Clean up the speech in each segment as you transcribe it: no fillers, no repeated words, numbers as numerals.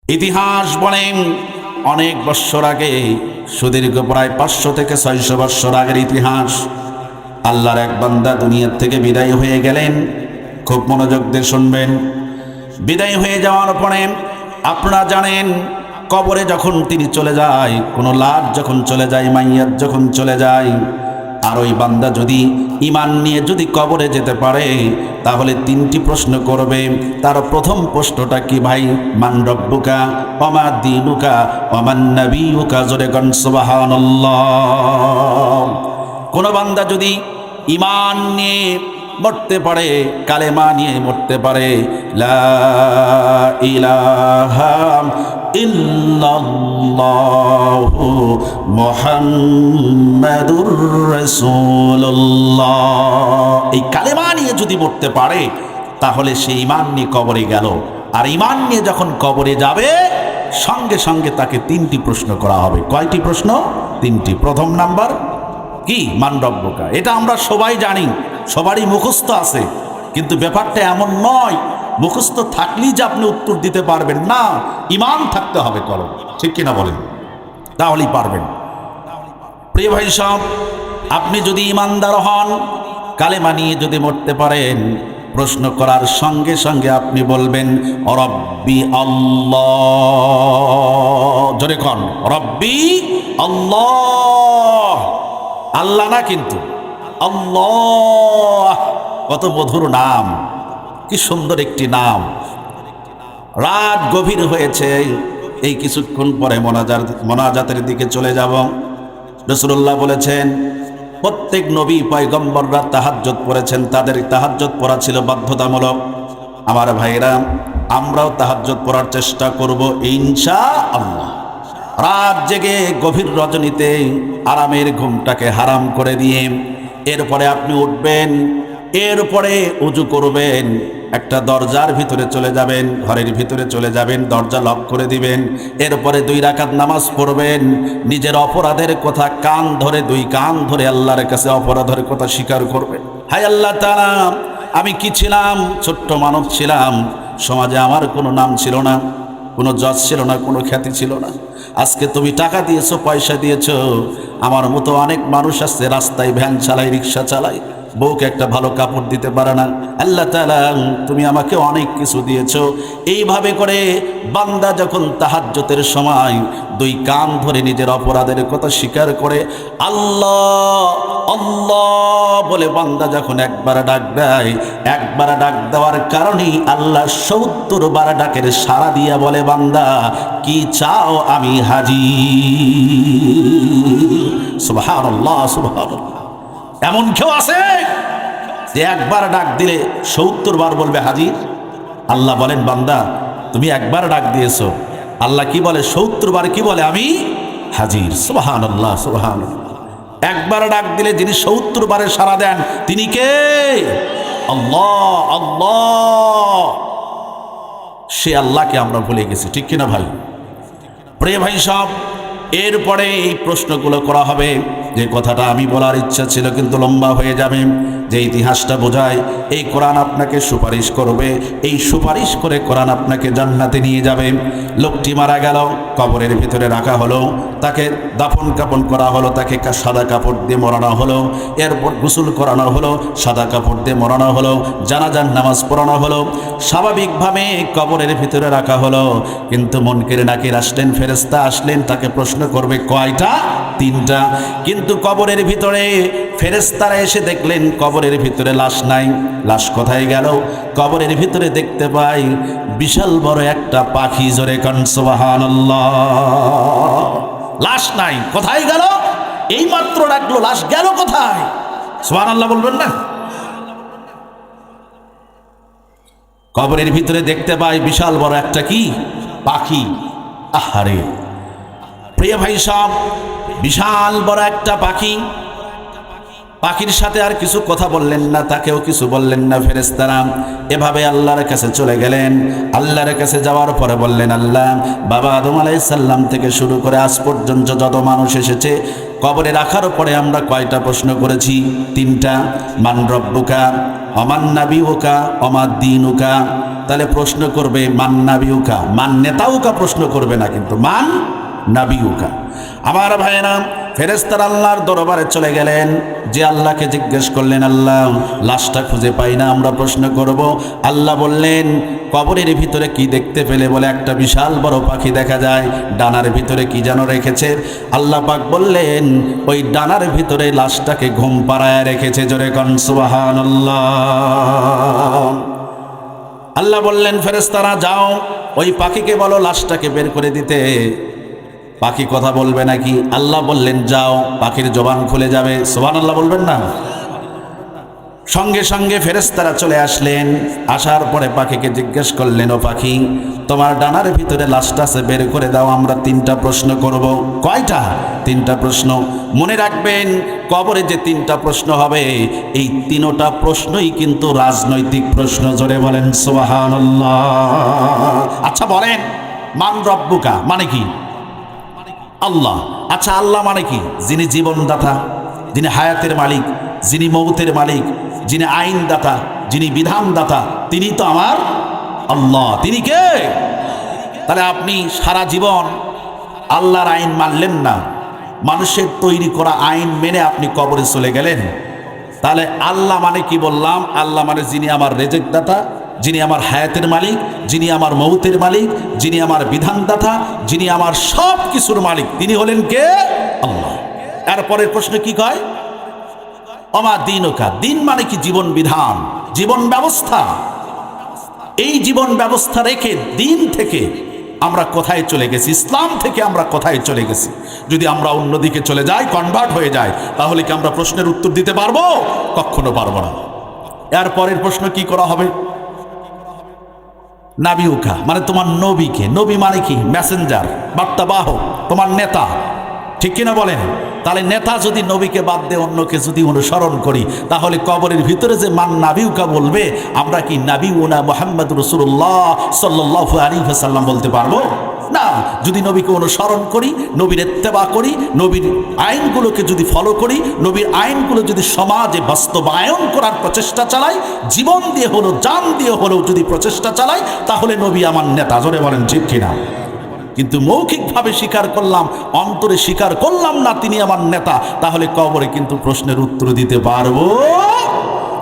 ইতিহাস বলেন অনেক বৎসর আগে, সুদীর্ঘ প্রায় 500 থেকে 600 বৎসর আগের ইতিহাস। আল্লাহর এক বান্দা দুনিয়ার থেকে বিদায় হয়ে গেলেন। খুব মনোযোগ দিয়ে শুনবেন। বিদায় হয়ে যাওয়ার পরে আপনারা জানেন, কবরে যখন তিনি চলে যায়, কোনো লাশ যখন চলে যায়, মাইয়াত যখন চলে যায়, আর ওই বান্দা যদি ঈমান নিয়ে যদি কবরে যেতে পারে, তাহলে 3টি প্রশ্ন করবে। তার প্রথম প্রশ্নটা কি ভাই? মান রব্বুকা ওয়া মা দীনুকা ওয়া মান নাবিয়ুকা, জোরে কোন সুবহানাল্লাহ। কোন বান্দা যদি ঈমান নিয়ে মরতে পারে, কালেমা নিয়ে মরতে পারে, লা ইলাহা ইল্লাল্লাহু মুহাম্মাদুর রাসূলুল্লাহ, এই কালেমা নিয়ে যদি মরতে পারে, তাহলে সে ঈমান নিয়ে কবরে গেল। আর ঈমান নিয়ে যখন কবরে যাবে, সঙ্গে সঙ্গে তাকে 3টি প্রশ্ন করা হবে। কয়টি প্রশ্ন? 3টি। প্রথম নাম্বার কি? মান রব্বুকা। এটা আমরা সবাই জানি, সবারই মুখস্থ আছে, কিন্তু ব্যাপারটা এমন নয় মুখস্থ থাকলেই যে আপনি উত্তর দিতে পারবেন না, ঈমান থাকতে হবে কলম, ঠিক কিনা বলেন? তাহলেই পারবেন। প্রিয় ভাই সব, আপনি যদি ঈমানদার হন, কালেমা নিয়ে যদি মরতে পারেন, প্রশ্ন করার সঙ্গে সঙ্গে আপনি বলবেন রব্বি আল্লাহ, জোরে কোন রব্বি আল্লাহ। আল্লাহ না কিন্তু, আল্লাহ। কত মধুর নাম, কি সুন্দর একটি নাম। রাত গভীর হয়েছে, এই কিছুক্ষণ পরে মোনাজাতের দিকে চলে যাব। রাসূলুল্লাহ বলেছেন, প্রত্যেক নবী পয়গম্বররা তাহাজ্জুদ পড়েছেন, তাদের তাহাজ্জুদ পড়া ছিল বাধ্যতামূলক। আমার ভাইরা, আমরাও তাহাজ্জুদ পড়ার চেষ্টা করব ইনশাআল্লাহ। রাত জেগে গভীর রজনীতে আরামের ঘুমটাকে হারাম করে দিয়ে এরপরে আপনি উঠবেন, এরপরে উজু করবেন, একটা দরজার ভিতরে চলে যাবেন, ঘরের ভিতরে চলে যাবেন, দরজা লক করে দিবেন। এরপরে 2 রাকাত নামাজ পড়বেন। নিজের অপরাধের কথা কান ধরে, 2 কান ধরে আল্লাহর কাছে অপরাধের কথা স্বীকার করবেন। হায় আল্লাহ তাআলা, আমি কি ছিলাম? ছোট্ট মানব ছিলাম। সমাজে আমার কোনো নাম ছিল না, কোনো যশ ছিল না, কোনো খ্যাতি ছিল না। আজকে তুমি টাকা দিয়েছো, পয়সা দিয়েছো। আমার মতো অনেক মানুষ আছে, রাস্তায় ভ্যান চালায়, রিক্সা চালায়, বউকে একটা ভালো কাপড় দিতে পারে না। আল্লাহ তাআলা, তুমি আমাকে অনেক কিছু দিয়েছো। এইভাবে করে বান্দা যখন তাহাজ্জুদের সময় 2 কান ধরে নিজের অপরাধের কথা স্বীকার করে আল্লাহ আল্লাহ বলে বান্দা যখন একবার ডাক দেয়, একবার ডাক দেওয়ার কারণেই আল্লাহ 70 বার ডাকের সাড়া দিয়া বলে, বান্দা কি চাও আমি হাজির। সুবহানাল্লাহ, সুবহানাল্লাহ। এমন কেউ আছে যে একবার ডাক দিলে 70 বার বলবে হাজির? আল্লাহ বলেন, বান্দা তুমি একবার ডাক দিয়েছো, আল্লাহ কি বলে? 70 বার কি বলে? আমি হাজির। সুবহানাল্লাহ, সুবহানাল্লাহ। একবার ডাক দিলে যিনি 70 বারে সাড়া দেন, তিনি কে? আল্লাহ, আল্লাহ। সে আল্লাহকে আমরা ভুলে গেছি, ঠিক কিনা ভাই? প্রিয় ভাই সব, এরপরে এই প্রশ্নগুলো করা হবে। যে কথাটা আমি বলার ইচ্ছা ছিল কিন্তু লম্বা হয়ে যাবে, যে ইতিহাসটা বোঝায় এই কোরআন আপনাকে সুপারিশ করবে, এই সুপারিশ করে কোরআন আপনাকে জান্নাতে নিয়ে যাবে। লোকটি মারা গেল, কবরের ভিতরে রাখা হলো, তাকে দাফন কাফন করা হলো, তাকে সাদা কাপড় দিয়ে মোড়ানো হলো, এরপর গোসল করানো হলো, সাদা কাপড় দিয়ে মোড়ানো হলো, জানাজার নামাজ পড়ানো হলো, স্বাভাবিকভাবে কবরের ভিতরে রাখা হলো। কিন্তু মুনকির নাকির আসলেন, ফেরেশতা আসলেন, তাকে প্রশ্ন করবে কয়টা? 3টা। কিন্তু কবরের ভিতরে ফেরেশতারা এসে দেখলেন কবরের ভিতরে লাশ নাই। লাশ কোথায় গেল? কবরের ভিতরে দেখতে পাই বিশাল বড় একটা পাখি, জোরে কান সুবহানাল্লাহ। লাশ নাই, কোথায় গেল? এই মাত্র ডাকলো, লাশ গেল কোথায়? সুবহানাল্লাহ বলবেন না? কবরের ভিতরে দেখতে পাই বিশাল বড় একটা কি? পাখি। আহারে প্রিয় ভাই সব, বিশাল বড় একটা পাখি। পাখির সাথে আর কিছু কথা বললেন না, তাকেও কিছু বললেন না ফেরেশতারা। এভাবে আল্লাহর কাছে চলে গেলেন। আল্লাহর কাছে যাওয়ার পরে বললেন, আল্লাহ, বাবা আদম আলাইহিস সালাম থেকে শুরু করে আজ পর্যন্ত যত মানুষ এসেছে, কবরে রাখার পরে আমরা কয়টা প্রশ্ন করেছি? 3টা। মান রব্বুকা, অমান নাবিউকা, অমা দীনুকা। তাহলে প্রশ্ন করবে মান নাবিউকা, মান নেতাউকা প্রশ্ন করবে না, কিন্তু মান নাবিউকা। আমার ভাইয়েরা, ফেরেশতারা আল্লাহর দরবারে চলে গেলেন, যে আল্লাহকে জিজ্ঞেস করলেন, আল্লাহ লাশটা খুঁজে পাই না, আমরা প্রশ্ন করব। আল্লাহ বললেন, কবরের ভিতরে কি দেখতে পেলে? বলে একটা বিশাল বড় পাখি দেখা যায়, ডানার ভিতরে কি যেন রেখেছে। আল্লাহ পাক বললেন, ওই ডানার ভিতরে লাশটাকে ঘুম পাড়ায় রেখেছে। জোরে কোন সুবহানাল্লাহ। আল্লাহ বললেন, ফেরেশতারা যাও, ওই পাখিকে বলো লাশটাকে বের করে দিতে। পাখি কথা বলবে নাকি? আল্লাহ বললেন, যাও, পাখির জবান খুলে যাবে। সুবহানাল্লাহ বলবেন না? সঙ্গে সঙ্গে ফেরেশতারা চলে আসলেন। আসার পরে পাখিকে জিজ্ঞেস করলেন, ও পাখি, তোমার ডানার ভিতরে লাশটা আছে, বের করে দাও, আমরা 3টা প্রশ্ন করব। কয়টা? 3টা প্রশ্ন। মনে রাখবেন, কবরে যে 3টা প্রশ্ন হবে, এই 3টা প্রশ্নই কিন্তু রাজনৈতিক প্রশ্ন। জোরে বলেন সুবহানাল্লাহ। আচ্ছা বলেন, মান রব্বুকা মানে কি? আল্লাহ। আচ্ছা, আল্লাহ মানে কি? যিনি জীবনদাতা, যিনি হায়াতের মালিক, যিনি মৌতের মালিক, যিনি আইনদাতা, যিনি বিধানদাতা, তিনি তো আমার আল্লাহ। তিনি কে? তাহলে আপনি সারা জীবন আল্লাহর আইন মানলেন না, মানুষের তৈরি করা আইন মেনে আপনি কবরে চলে গেলেন। তাহলে আল্লাহ মানে কি বললাম? আল্লাহ মানে যিনি আমার রেজেকদাতা, যিনি আমার হায়াতের মালিক, যিনি আমার মৌতের মালিক, যিনি আমার বিধানদাতা, যিনি আমার সব কিছুর মালিক, তিনি হলেন কে? আল্লাহ। এরপরের প্রশ্ন কি কয়? অমা দিনুকা, দিন মানে কি? জীবন বিধান, জীবন ব্যবস্থা। এই জীবন ব্যবস্থা রেখে দিন থেকে আমরা কোথায় চলে গেছি? ইসলাম থেকে আমরা কোথায় চলে গেছি? যদি আমরা অন্যদিকে চলে যাই, কনভার্ট হয়ে যায়, তাহলে কি আমরা প্রশ্নের উত্তর দিতে পারবো? কখনো পারবো না। এরপরের প্রশ্ন কি করা হবে? নাবিউকা মানে তোমার নবীকে। নবী মানে কি? মেসেঞ্জার, বার্তাবাহক, তোমার নেতা, ঠিক কিনা বলেন? তাহলে নেতা যদি নবীকে বাদ দিয়ে অন্যকে যদি অনুসরণ করি, তাহলে কবরের ভিতরে যে মান নাবিউকা বলবে, আমরা কি নাবিউনা মুহাম্মদ রাসূলুল্লাহ সাল্লাল্লাহু আলাইহি ওয়াসাল্লাম বলতে পারবো না? যদি নবীকে অনুসরণ করি, নবীর ইত্তেবা করি, নবীর আইনগুলোকে যদি ফলো করি, নবীর আইনগুলো যদি সমাজে বাস্তবায়ন করার প্রচেষ্টা চালাই, জীবন দিয়ে হলো, জান দিয়ে হলেও যদি প্রচেষ্টা চালাই, তাহলে নবী আমার নেতা। জোরে বলেন ঠিক কিনা? কিন্তু মৌখিকভাবে স্বীকার করলাম, অন্তরে স্বীকার করলাম না তিনি আমার নেতা, তাহলে কবরে কিন্তু প্রশ্নের উত্তর দিতে পারবো?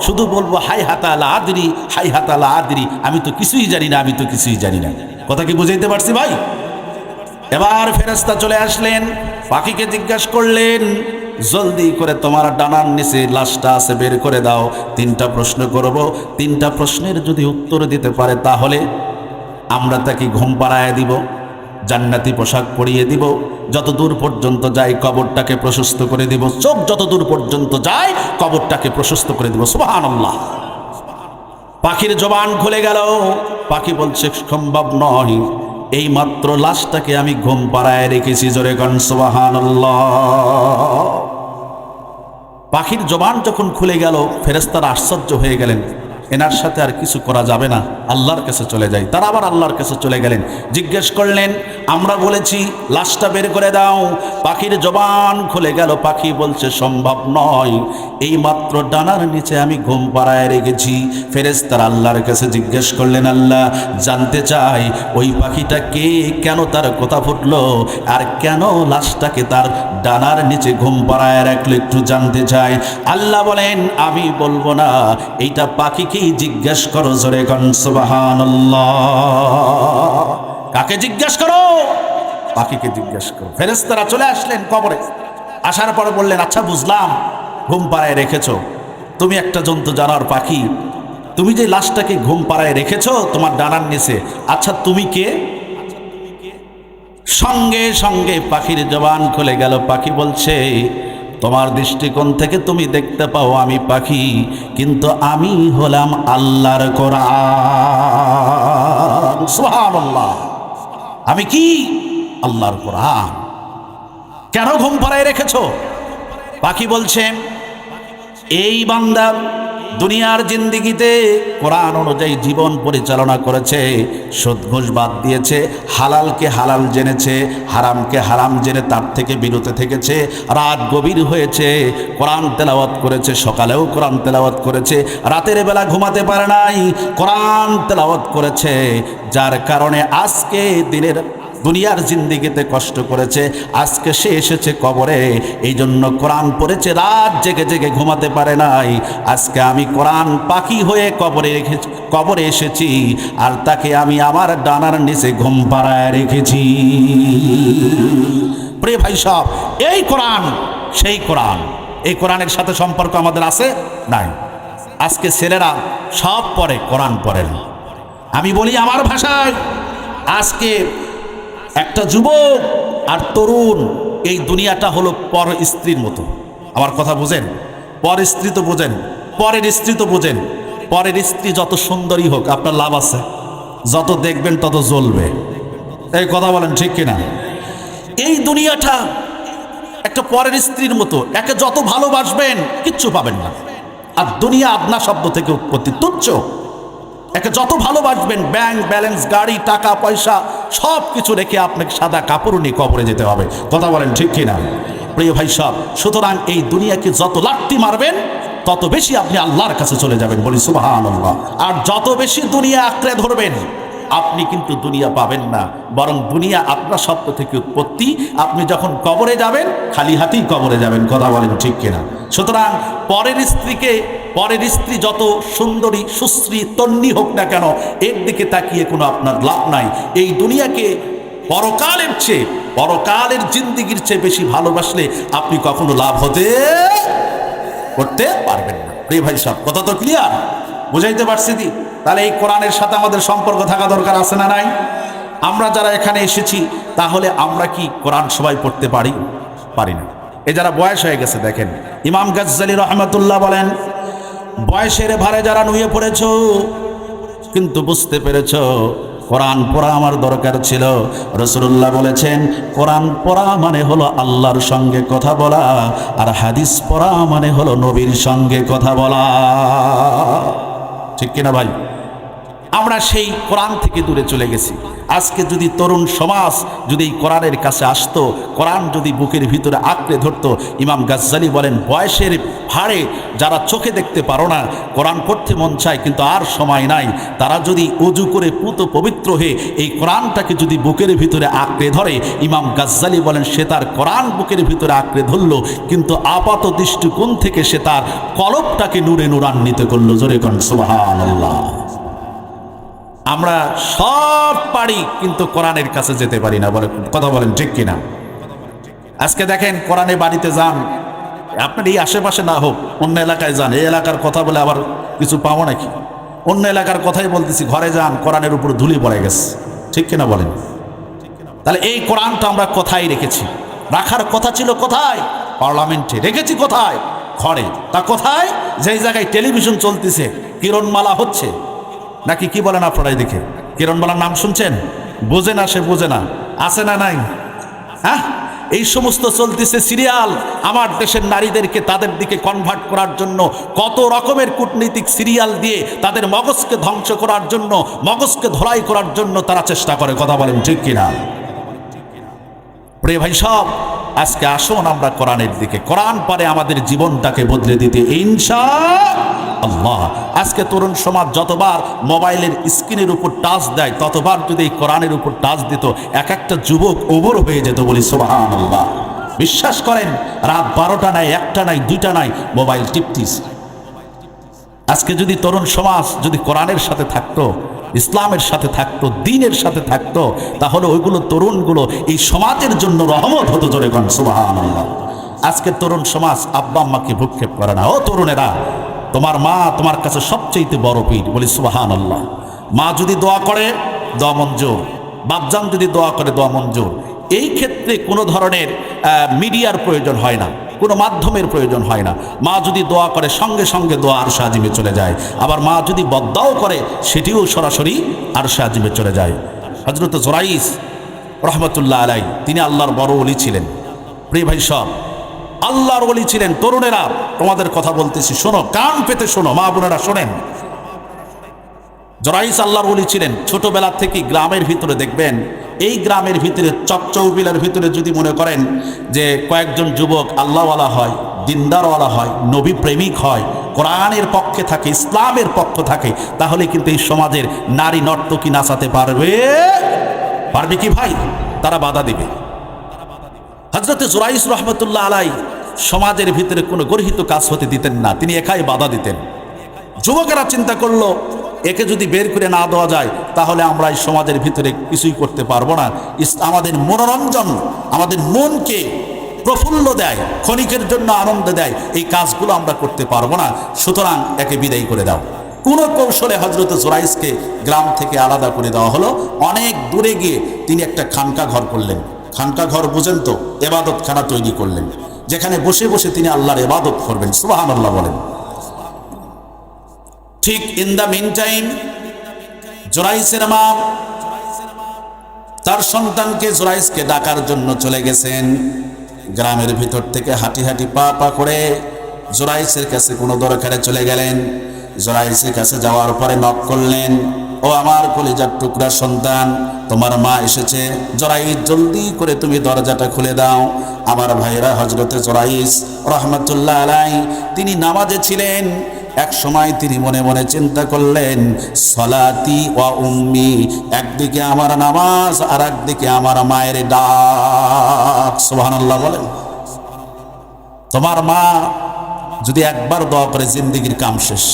শুধু বলবো হাই হাতালা আদরি, হাই হাতালা আদরি, আমি তো কিছুই জানি না, আমি তো কিছুই জানি না। কথা কি বুঝাইতে পারছি ভাই? এবার ফেরেশতা চলে আসলেন, পাখিকে জিজ্ঞাসা করলেন, জলদি করে তোমার ডানার নিচে লাশটা আছে, বের করে দাও। 3টা প্রশ্ন করব, 3টা প্রশ্নের যদি উত্তর দিতে পারে, তাহলে আমরা তাকে ঘুম পাড়ায় দিব, জান্নাতি পোশাক পরিয়ে দিব, যত দূর পর্যন্ত যায় কবরটাকে প্রশস্ত করে দিব, চোখ যত দূর পর্যন্ত যায় কবরটাকে প্রশস্ত করে দিব। সুবহানাল্লাহ। পাখির জবান খুলে গেল। পাখি বলছে, সম্ভব নয়, এই মাত্র লাশটাকে আমি ঘুম পাড়ায় রেখেছি। জোরে গান সুবহানাল্লাহ। পাখির জবান যখন খুলে গেল, ফেরেশতারা আশ্চর্য হয়ে গেলেন, এনার সাথে আর কিছু করা যাবে না, আল্লাহর কাছে চলে যাই। তারা আবার আল্লাহর কাছে চলে গেলেন, জিজ্ঞেস করলেন, আমরা বলেছি লাশটা বের করে দাও। পাখির জবান খুলে গেল। পাখি বলছে, সম্ভব নয়, এই মাত্র ডানার নিচে আমি ঘুম পাড়ায় রেখেছি। ফেরেশতারা আল্লাহর কাছে জিজ্ঞেস করলেন, আল্লাহ জানতে চাই ওই পাখিটা কে, কেন তার কথা ফুটলো, আর কেন লাশটাকে তার ডানার নিচে ঘুম পাড়ায় রাখলো, একটু জানতে চাই। আল্লাহ বলেন, আমি বলবো না, এইটা পাখিকেই জিজ্ঞেস করো। জোরে গান সুবহানাল্লাহ। কাকে জিজ্ঞেস করো? পাখিকে জিজ্ঞেস করো। ফেরেশতারা চলে আসলেন কবরে। আসার পরে বললেন, আচ্ছা বুঝলাম, ঘুম পাড়ায় রেখেছো, তুমি একটা জন্তু জানোয়ার পাখি, তুমি যে লাশটাকে ঘুম পাড়ায় রেখেছো তোমার ডানার নিচে, আচ্ছা তুমি কে? সঙ্গে সঙ্গে পাখির জবান খুলে গেল। পাখি বলছে, তোমার দৃষ্টিকোণ থেকে তুমি দেখতে পাও আমি পাখি, কিন্তু আমি হলাম আল্লাহর কোরআন। সুবহানাল্লাহ। আমি কি? আল্লাহর কোরআন। কেন ঘুম পাড়ায় রেখেছো? পাখি বলছে, এই বান্দা দুনিয়ার জিন্দিগিতে কোরআন অনুযায়ী জীবন পরিচালনা করেছে, সুদ ঘুষ বাদ দিয়েছে, হালালকে হালাল জেনেছে, হারামকে হারাম জেনে তার থেকে বিরত থেকেছে, রাত গভীর হয়েছে কোরআন তেলাওয়াত করেছে, সকালেও কোরআন তেলাওয়াত করেছে, রাতের বেলা ঘুমাতে পারে নাই কোরআন তেলাওয়াত করেছে, যার কারণে আজকে দুনিয়ার জিন্দিগিতে কষ্ট করেছে, আজকে সে এসেছে কবরে, এই জন্য কোরআন পড়েছে, রাত জেগে জেগে ঘুমাতে পারে নাই। আজকে আমি কোরআন পাখি হয়ে কবরে এসেছি, আর তাকে আমি আমার ডানার নিচে ঘুম পাড়ায় রেখেছি। প্রিয় ভাই সব, এই কোরআন সেই কোরআন, এই কোরআনের সাথে সম্পর্ক আমাদের আছে নাই? আজকে ছেলেরা সব পড়ে, কোরআন পড়ে না। আমি বলি আমার ভাষায়, আজকে একটা যুবক আর তরুণ, এই দুনিয়াটা হলো পর স্ত্রীর মতো। আমার কথা বুঝেন? পর স্ত্রী তো বোঝেন, পরের স্ত্রী তো বোঝেন। পরের স্ত্রী যত সুন্দরী হোক আপনার লাভ আছে, যত দেখবেন তত জ্বলবে। এই কথা বলেন ঠিক কিনা? এই দুনিয়াটা একটা পরের স্ত্রীর মতো, একে যত ভালোবাসবেন কিচ্ছু পাবেন না। আর দুনিয়া আপনার শব্দ থেকে উৎপত্তি, তুচ্ছ। একে যত ভালোবাসবেন, ব্যাংক ব্যালেন্স, গাড়ি, টাকা পয়সা সব কিছু রেখে আপনাকে সাদা কাপড় নিয়ে কবরে যেতে হবে। কথা বলেন ঠিক কিনা? প্রিয় ভাই সব, সুতরাং এই দুনিয়াকে যত লাঠি মারবেন তত বেশি আপনি আল্লাহর কাছে চলে যাবেন, বলি সুবহানাল্লাহ। আর যত বেশি দুনিয়া আঁকড়ে ধরবেন আপনি কিন্তু দুনিয়া পাবেন না, বরং দুনিয়া আপনার শব্দ থেকে উৎপত্তি। আপনি যখন কবরে যাবেন খালি হাতেই কবরে যাবেন। কথা বলেন ঠিক কিনা? সুতরাং পরের স্ত্রী যত সুন্দরী, সুশ্রী, তন্নি হোক না কেন, এর দিকে তাকিয়ে কোনো আপনার লাভ নাই। এই দুনিয়াকে পরকালের জিন্দিগির চেয়ে বেশি ভালোবাসলে আপনি কখনো লাভ করতে পারবেন না। প্রিয় ভাই সাহেব, কথা তো ক্লিয়ার? বুঝাইতে পারছি দি? তাহলে এই কোরআনের সাথে আমাদের সম্পর্ক থাকা দরকার আছে না নাই? আমরা যারা এখানে এসেছি, তাহলে আমরা কি কোরআন সবাই পড়তে পারি না? এই যারা বয়স হয়ে গেছে, দেখেন ইমাম গাজ্জালী রহমাতুল্লাহ বলেন, বয়সের ভারে যারা নুয়ে পড়েছ কিন্তু বুঝতে পেরেছ কোরআন পড়া আমার দরকার ছিল। রাসূলুল্লাহ বলেছেন, কোরআন পড়া মানে হলো আল্লাহর সঙ্গে কথা বলা, আর হাদিস পড়া মানে হলো নবীর সঙ্গে কথা বলা। ঠিক কিনা ভাই? আমরা সেই কোরআন থেকে দূরে চলে গেছি। আজকে যদি তরুণ সমাজ যদি এই কোরআনের কাছে আসতো, কোরআন যদি বুকের ভিতরে আঁকড়ে ধরতো, ইমাম গাজ্জালী বলেন, বয়সের ভারে যারা চোখে দেখতে পারো না, কোরআন পড়তে মন চায় কিন্তু আর সময় নাই, তারা যদি উজু করে পুত পবিত্র হয়ে এই কোরআনটাকে যদি বুকের ভিতরে আঁকড়ে ধরে, ইমাম গাজ্জালী বলেন সে তার কোরআন বুকের ভিতরে আঁকড়ে ধরলো, কিন্তু আপাত দৃষ্টিকোণ থেকে সে তার কলবটাকে নূরে নূরান্বিত করলো। জোরে কোন সুবহানাল্লাহ। আমরা সব পারি কিন্তু কোরআনের কাছে যেতে পারি না। কথা বলেন ঠিক কিনা? আজকে দেখেন, কোরআনে বাড়িতে যান, আপনার এই আশেপাশে না হোক অন্য এলাকায় যান, এই এলাকার কথা বলে আবার কিছু পাবো নাকি? অন্য এলাকার কথাই বলতেছি, ঘরে যান, কোরআনের উপর ধুলি পড়ে গেছে। ঠিক কিনা বলেন? তাহলে এই কোরআনটা আমরা কোথায় রেখেছি? রাখার কথা ছিল কোথায়? পার্লামেন্টে। রেখেছি কোথায়? ঘরে। তা কোথায়? যেই জায়গায় টেলিভিশন চলতেছে, কিরণমালা হচ্ছে, নাকি কি বলেন আপনারা? দেখে কিরণমালার নাম শুনছেন? বোঝে না, সে বোঝে না, আছে না নাই? হ্যাঁ, এই সমস্ত চলতেছে সিরিয়াল। আমার দেশের নারীদেরকে তাদের দিকে কনভার্ট করার জন্য কত রকমের কূটনীতিক সিরিয়াল দিয়ে তাদের মগজকে ধ্বংস করার জন্য, মগজকে ধোলাই করার জন্য তারা চেষ্টা করে। কথা বলেন ঠিক কিনা? প্রিয় ভাই সব, আজকে আসুন আমরা কোরআনের দিকে। কোরআন পারে আমাদের জীবনটাকে বদলে দিতে ইনশাআল্লাহ। আজকে তরুণ সমাজ যতবার মোবাইলের স্ক্রিনের উপর টাচ দেয়, ততবার যদি এই কোরআনের উপর টাচ দিত, এক একটা যুবক ওভর হয়ে যেত। বলি সুবহানাল্লাহ। বিশ্বাস করেন, রাত 12টা নাই, 1টা নাই, 2টা নাই, মোবাইল টিপতিস। আজকে যদি তরুণ সমাজ যদি কোরআনের সাথে থাকতো, ইসলামের সাথে থাকতো, দ্বীনের সাথে থাকতো, তাহলে ওইগুলো তরুণগুলো এই সমাজের জন্য রহমত হতো। জোরে কোন সুবহানাল্লাহ। আজকে তরুণ সমাজ আব্বা আম্মাকে ভূক্ষেপ করে না। ও তরুণেরা, তোমার মা তোমার কাছে সবচেয়ে বড় পীর। বলি সুবহানাল্লাহ। মা যদি দোয়া করে, দোয়া মঞ্জুর। বাপজান যদি দোয়া করে, দোয়া মঞ্জুর। এই ক্ষেত্রে কোনো ধরনের মিডিয়ার প্রয়োজন হয় না, কোনো মাধ্যমের প্রয়োজন হয় না। মা যদি দোয়া করে, সঙ্গে সঙ্গে দোয়া আরশে আজিমে চলে যায়। আবার মা যদি বদদাও করে, সেটিও সরাসরি আরশে আজিমে চলে যায়। হযরত জুরাইস রহমতুল্লাহ আলাইহি, তিনি আল্লাহর বড় ওলি ছিলেন। প্রিয় ভাই সব, আল্লাহর ওলি ছিলেন। তরুণেরা, তোমাদের কথা বলতেছি, শোনো, কান পেতে শোনো, মা বোনেরা শোনেন। জরাইস আল্লাহর ওলি ছিলেন। ছোটবেলা থেকে গ্রামের ভিতরে দেখবেন, এই গ্রামের ভিতরে চকচৌবিলার ভিতরে যদি মনে করেন যে কয়েকজন যুবক আল্লাহওয়ালা হয়, দিনদারওয়ালা হয়, নবী প্রেমিক হয়, কোরআনের পক্ষে থাকে, ইসলামের পক্ষ থাকে, তাহলে কিন্তু এই সমাজের নারী নর্তকী নাচাতে পারবে কি ভাই? তারা বাধা দিবে। হযরতে জুরাইস রহমতুল্লাহ আলাই সমাজের ভিতরে কোনো গর্হিত কাজ হতে দিতেন না, তিনি একাই বাধা দিতেন। যুবকেরা চিন্তা করলো, একে যদি বের করে না দেওয়া যায় তাহলে আমরা এই সমাজের ভিতরে কিছুই করতে পারবো না। আমাদের মনোরঞ্জন, আমাদের মনকে প্রফুল্ল দেয়, ক্ষণিকের জন্য আনন্দ দেয়, এই কাজগুলো আমরা করতে পারবো না, সুতরাং একে বিদায় করে দাও। কোনো কৌশলে হযরতে জুরাইসকে গ্রাম থেকে আলাদা করে দেওয়া হলো। অনেক দূরে গিয়ে তিনি একটা খানকা ঘর করলেন। খানকা ঘর বুঝেন তো, এবাদতখানা তৈরি করলেন, যেখানে বসে বসে তিনি আল্লাহর ইবাদত করবেন। সুবহানাল্লাহ বলেন। ঠিক ইন দ্য মিন টাইম জুরাইসের মা তার সন্তানকে জুরাইসকে ডাকার জন্য চলে গেছেন। গ্রামের ভিতর থেকে হাঁটি হাঁটি পা পা করে জুরাইসের কাছে কোনো দরকারে চলে গেলেন। জুরাইসের কাছে যাওয়ার পরে নক করলেন, ও আমার কলিজার টুকরা সন্তান, তোমার মা এসেছে। জুরাইস, জলদি করে তুমি দরজাটা খুলে দাও। আমার ভাইরা, হযরতে জুরাইস রহমতুল্লাহ আলাইহি তিনি নামাজে ছিলেন। এক সময় তিনি মনে মনে চিন্তা করলেন, সলাতি ওয়া উম্মি, একদিকে আমার নামাজ আর একদিকে আমার মায়ের ডাক। সুবহানাল্লাহ বলেন। তোমার মা যদি একবার দোয়া করে জিন্দেগির কাম শেষ।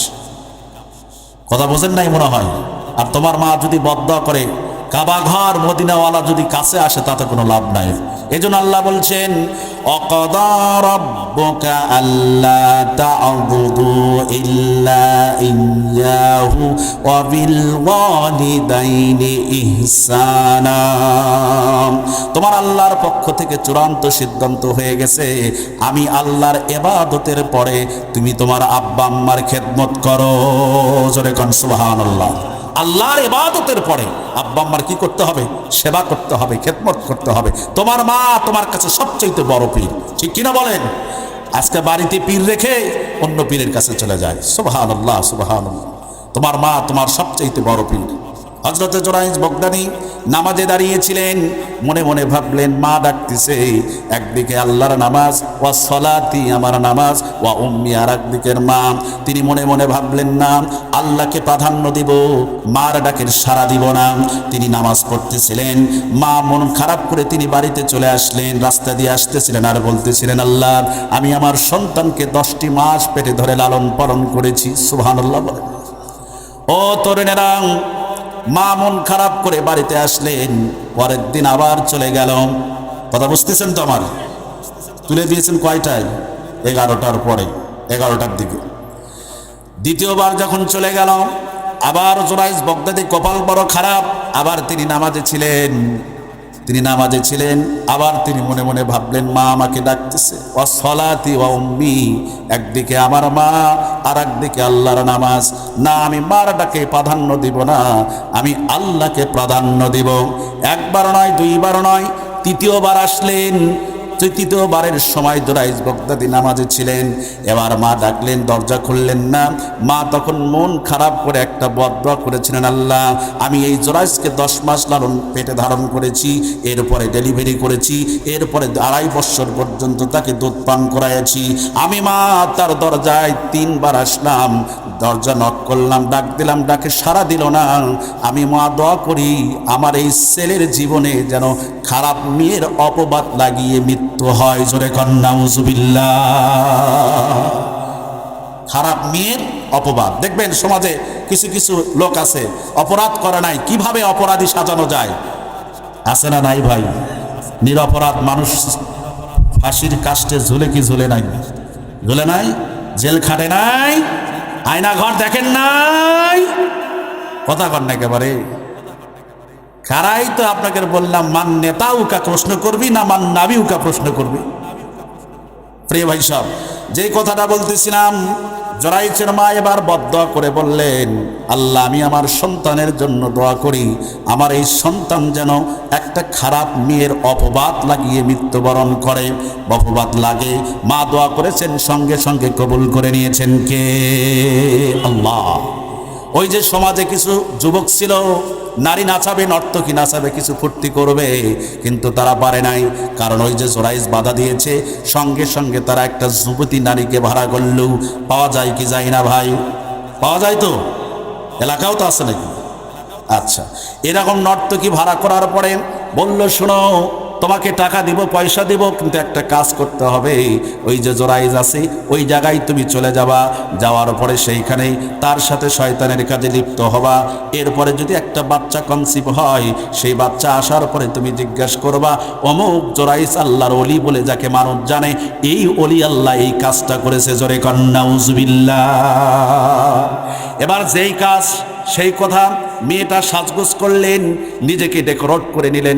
কথা বোঝেন নাই মনে হয়। আর তোমার মা যদি বদদোয়া করে, কাবা ঘর মদিনাওয়ালা যদি কাছে আসে, তাতে কোনো লাভ নাই। এজন্য আল্লাহ বলছেন, অকদা রাব্বুকা আল্লা তা'বুদু ইল্লা ইয়্যাহু ওয়া বিল ওয়ালিদাইনি ইহসানা। তোমার আল্লাহর পক্ষ থেকে চূড়ান্ত সিদ্ধান্ত হয়ে গেছে, আমি আল্লাহর ইবাদতের পরে তুমি তোমার আব্বা আম্মার খেদমত করো। জোরে কোন সুবহানাল্লাহ। আল্লাহর ইবাদতের পরে আব্বা আম্মার কি করতে হবে? সেবা করতে হবে, খেদমত করতে হবে। তোমার মা তোমার কাছে সবচেয়ে বড় পীর, ঠিক কিনা বলেন? আজকে বাড়িতে পীর রেখে অন্য পীরের কাছে চলে যায়। সুবহানাল্লাহ, সুবহানাল্লাহ। তোমার মা তোমার সবচেয়ে বড় পীর। হযরতে জুরাইস বগদানী নামাজে দাঁড়িয়েছিলেন, মনে মনে ভাবলেন, মা ডাকতেছে, একদিকে আল্লাহর নামাজ, ওয়া সলাতি আমার নামাজ, ওয়া উম্মি আর একদিকের মা। তিনি মনে মনে ভাবলেন, না, আল্লাহকে প্রাধান্য দিব, মার ডাকের সাড়া দিব না। তিনি নামাজ পড়তেছিলেন, মা মন খারাপ করে তিনি বাড়িতে চলে আসলেন। রাস্তা দিয়ে আসতেছিলেন আর বলতেছিলেন, আল্লাহ, আমি আমার সন্তানকে 10টি মাস পেটে ধরে লালন পালন করেছি। সুবহানাল্লাহ বলেন। ও তরুণেরা, মা মন খারাপ করে বাড়িতে আসলেন, পরের দিন আবার চলে গেল। কথা বুঝতেছেন তো আমার? তুলে দিয়েছেন কয়টায়? 11টার পরে, 11টার দিকে। দ্বিতীয়বার যখন চলে গেল, আবার জুরাইস বগদাদী কপাল বড় খারাপ, আবার তিনি নামাজে ছিলেন। আবার তিনি মনে মনে ভাবলেন, মা আমাকে ডাকতেছে, ওয়া সলাতি ওয়া উম্মি, একদিকে আমার মা আর একদিকে আল্লাহর নামাজ। না, আমি মার ডাকে প্রাধান্য দিব না, আমি আল্লাহকে প্রাধান্য দিব। একবার নয়, দুইবার নয়, তৃতীয়বার আসলেন। তৃতীয়বারের সময় জুরাইস বগদাদী নামাজে ছিলেন। এবার মা ডাকলেন, দরজা খুললেন না। মা তখন মন খারাপ করে একটা বদদোয়া করেছিলেন, আল্লাহ, আমি এই জুরাইসকে 10 মাস লালন পেটে ধারণ করেছি, এরপরে ডেলিভারি করেছি, এরপরে 2.5 বছর পর্যন্ত তাকে দুধ পান করাইছি। আমি মা তার দরজায় 3 বার আসলাম, দরজা নক করলাম, ডাক দিলাম, ডাকে সাড়া দিল না। আমি মা দোয়া করি, আমার এই ছেলের জীবনে যেন খারাপ মেয়ের অপবাদ লাগিয়ে মৃত্যু হয়। জোরে কন নাউজুবিল্লাহ। খারাপ মেয়ের অপবাদ। দেখবেন সমাজে কিছু কিছু লোক আছে, অপরাধ করে নাই, কিভাবে অপরাধী সাজানো যায়, আছে না নাই ভাই? নিরপরাধ মানুষ ফাঁসির কাস্টে ঝুলে কি ঝুলে নাই? ঝুলে নাই? জেল খাটে নাই? আয়না ঘর দেখেন নাই? কথা কন না একেবারে। কারাই তো আপনাকে বললাম, মান নেতা উকা প্রশ্ন করবি না মান নাবি উকা প্রশ্ন করবি? প্রিয় ভাই সব, যে কথাটা বলতেছিলাম, জরাইজের মা এবার বদদোয়া করে বললেন, আল্লাহ, আমি আমার সন্তানের জন্য দোয়া করি, আমার এই সন্তান যেন একটা খারাপ মেয়ের অপবাদ লাগিয়ে মৃত্যুবরণ করে। অপবাদ লাগে, মা দোয়া করেছেন, সঙ্গে সঙ্গে কবুল করে নিয়েছেন কে? আল্লাহ। ওই যে সমাজে কিছু যুবক ছিল, নারী নাচাবে, নর্তকী নাচাবে, কিছু ফুর্তি করবে, কিন্তু তারা পারে নাই, কারণ ওই যে জোরাইজ বাধা দিয়েছে। সঙ্গে সঙ্গে তারা একটা যুবতী নারীকে ভাড়া করল। পাওয়া যায় কি যায় না ভাই? পাওয়া যায় তো, এলাকাও তো আছে নাকি? আচ্ছা, এরকম নর্তকী ভাড়া করার পরে বলল, শোনো, তোমাকে টাকা দিব, পয়সা দিব, কিন্তু একটা কাজ করতে হবে। ওই যে জোরাইজ আছে ওই জায়গায় তুমি চলে যাবা, যাওয়ার পরে সেইখানেই তার সাথে শয়তানের কাজে লিপ্ত হবা। এরপরে যদি একটা বাচ্চা কনসিভ হয়, সেই বাচ্চা আসার পরে তুমি জিজ্ঞাসা করবা, অমুক জোরাইজ আল্লাহর ওলি বলে যাকে মানুষ জানে, এই ওলি আল্লাহ এই কাজটা করেছে। জোরে কন্যা নাউজুবিল্লাহ। এবার যেই কাজ সেই কথা, মেয়েটা সাজগোজ করলেন, নিজেকে ডেকোরেট করে নিলেন,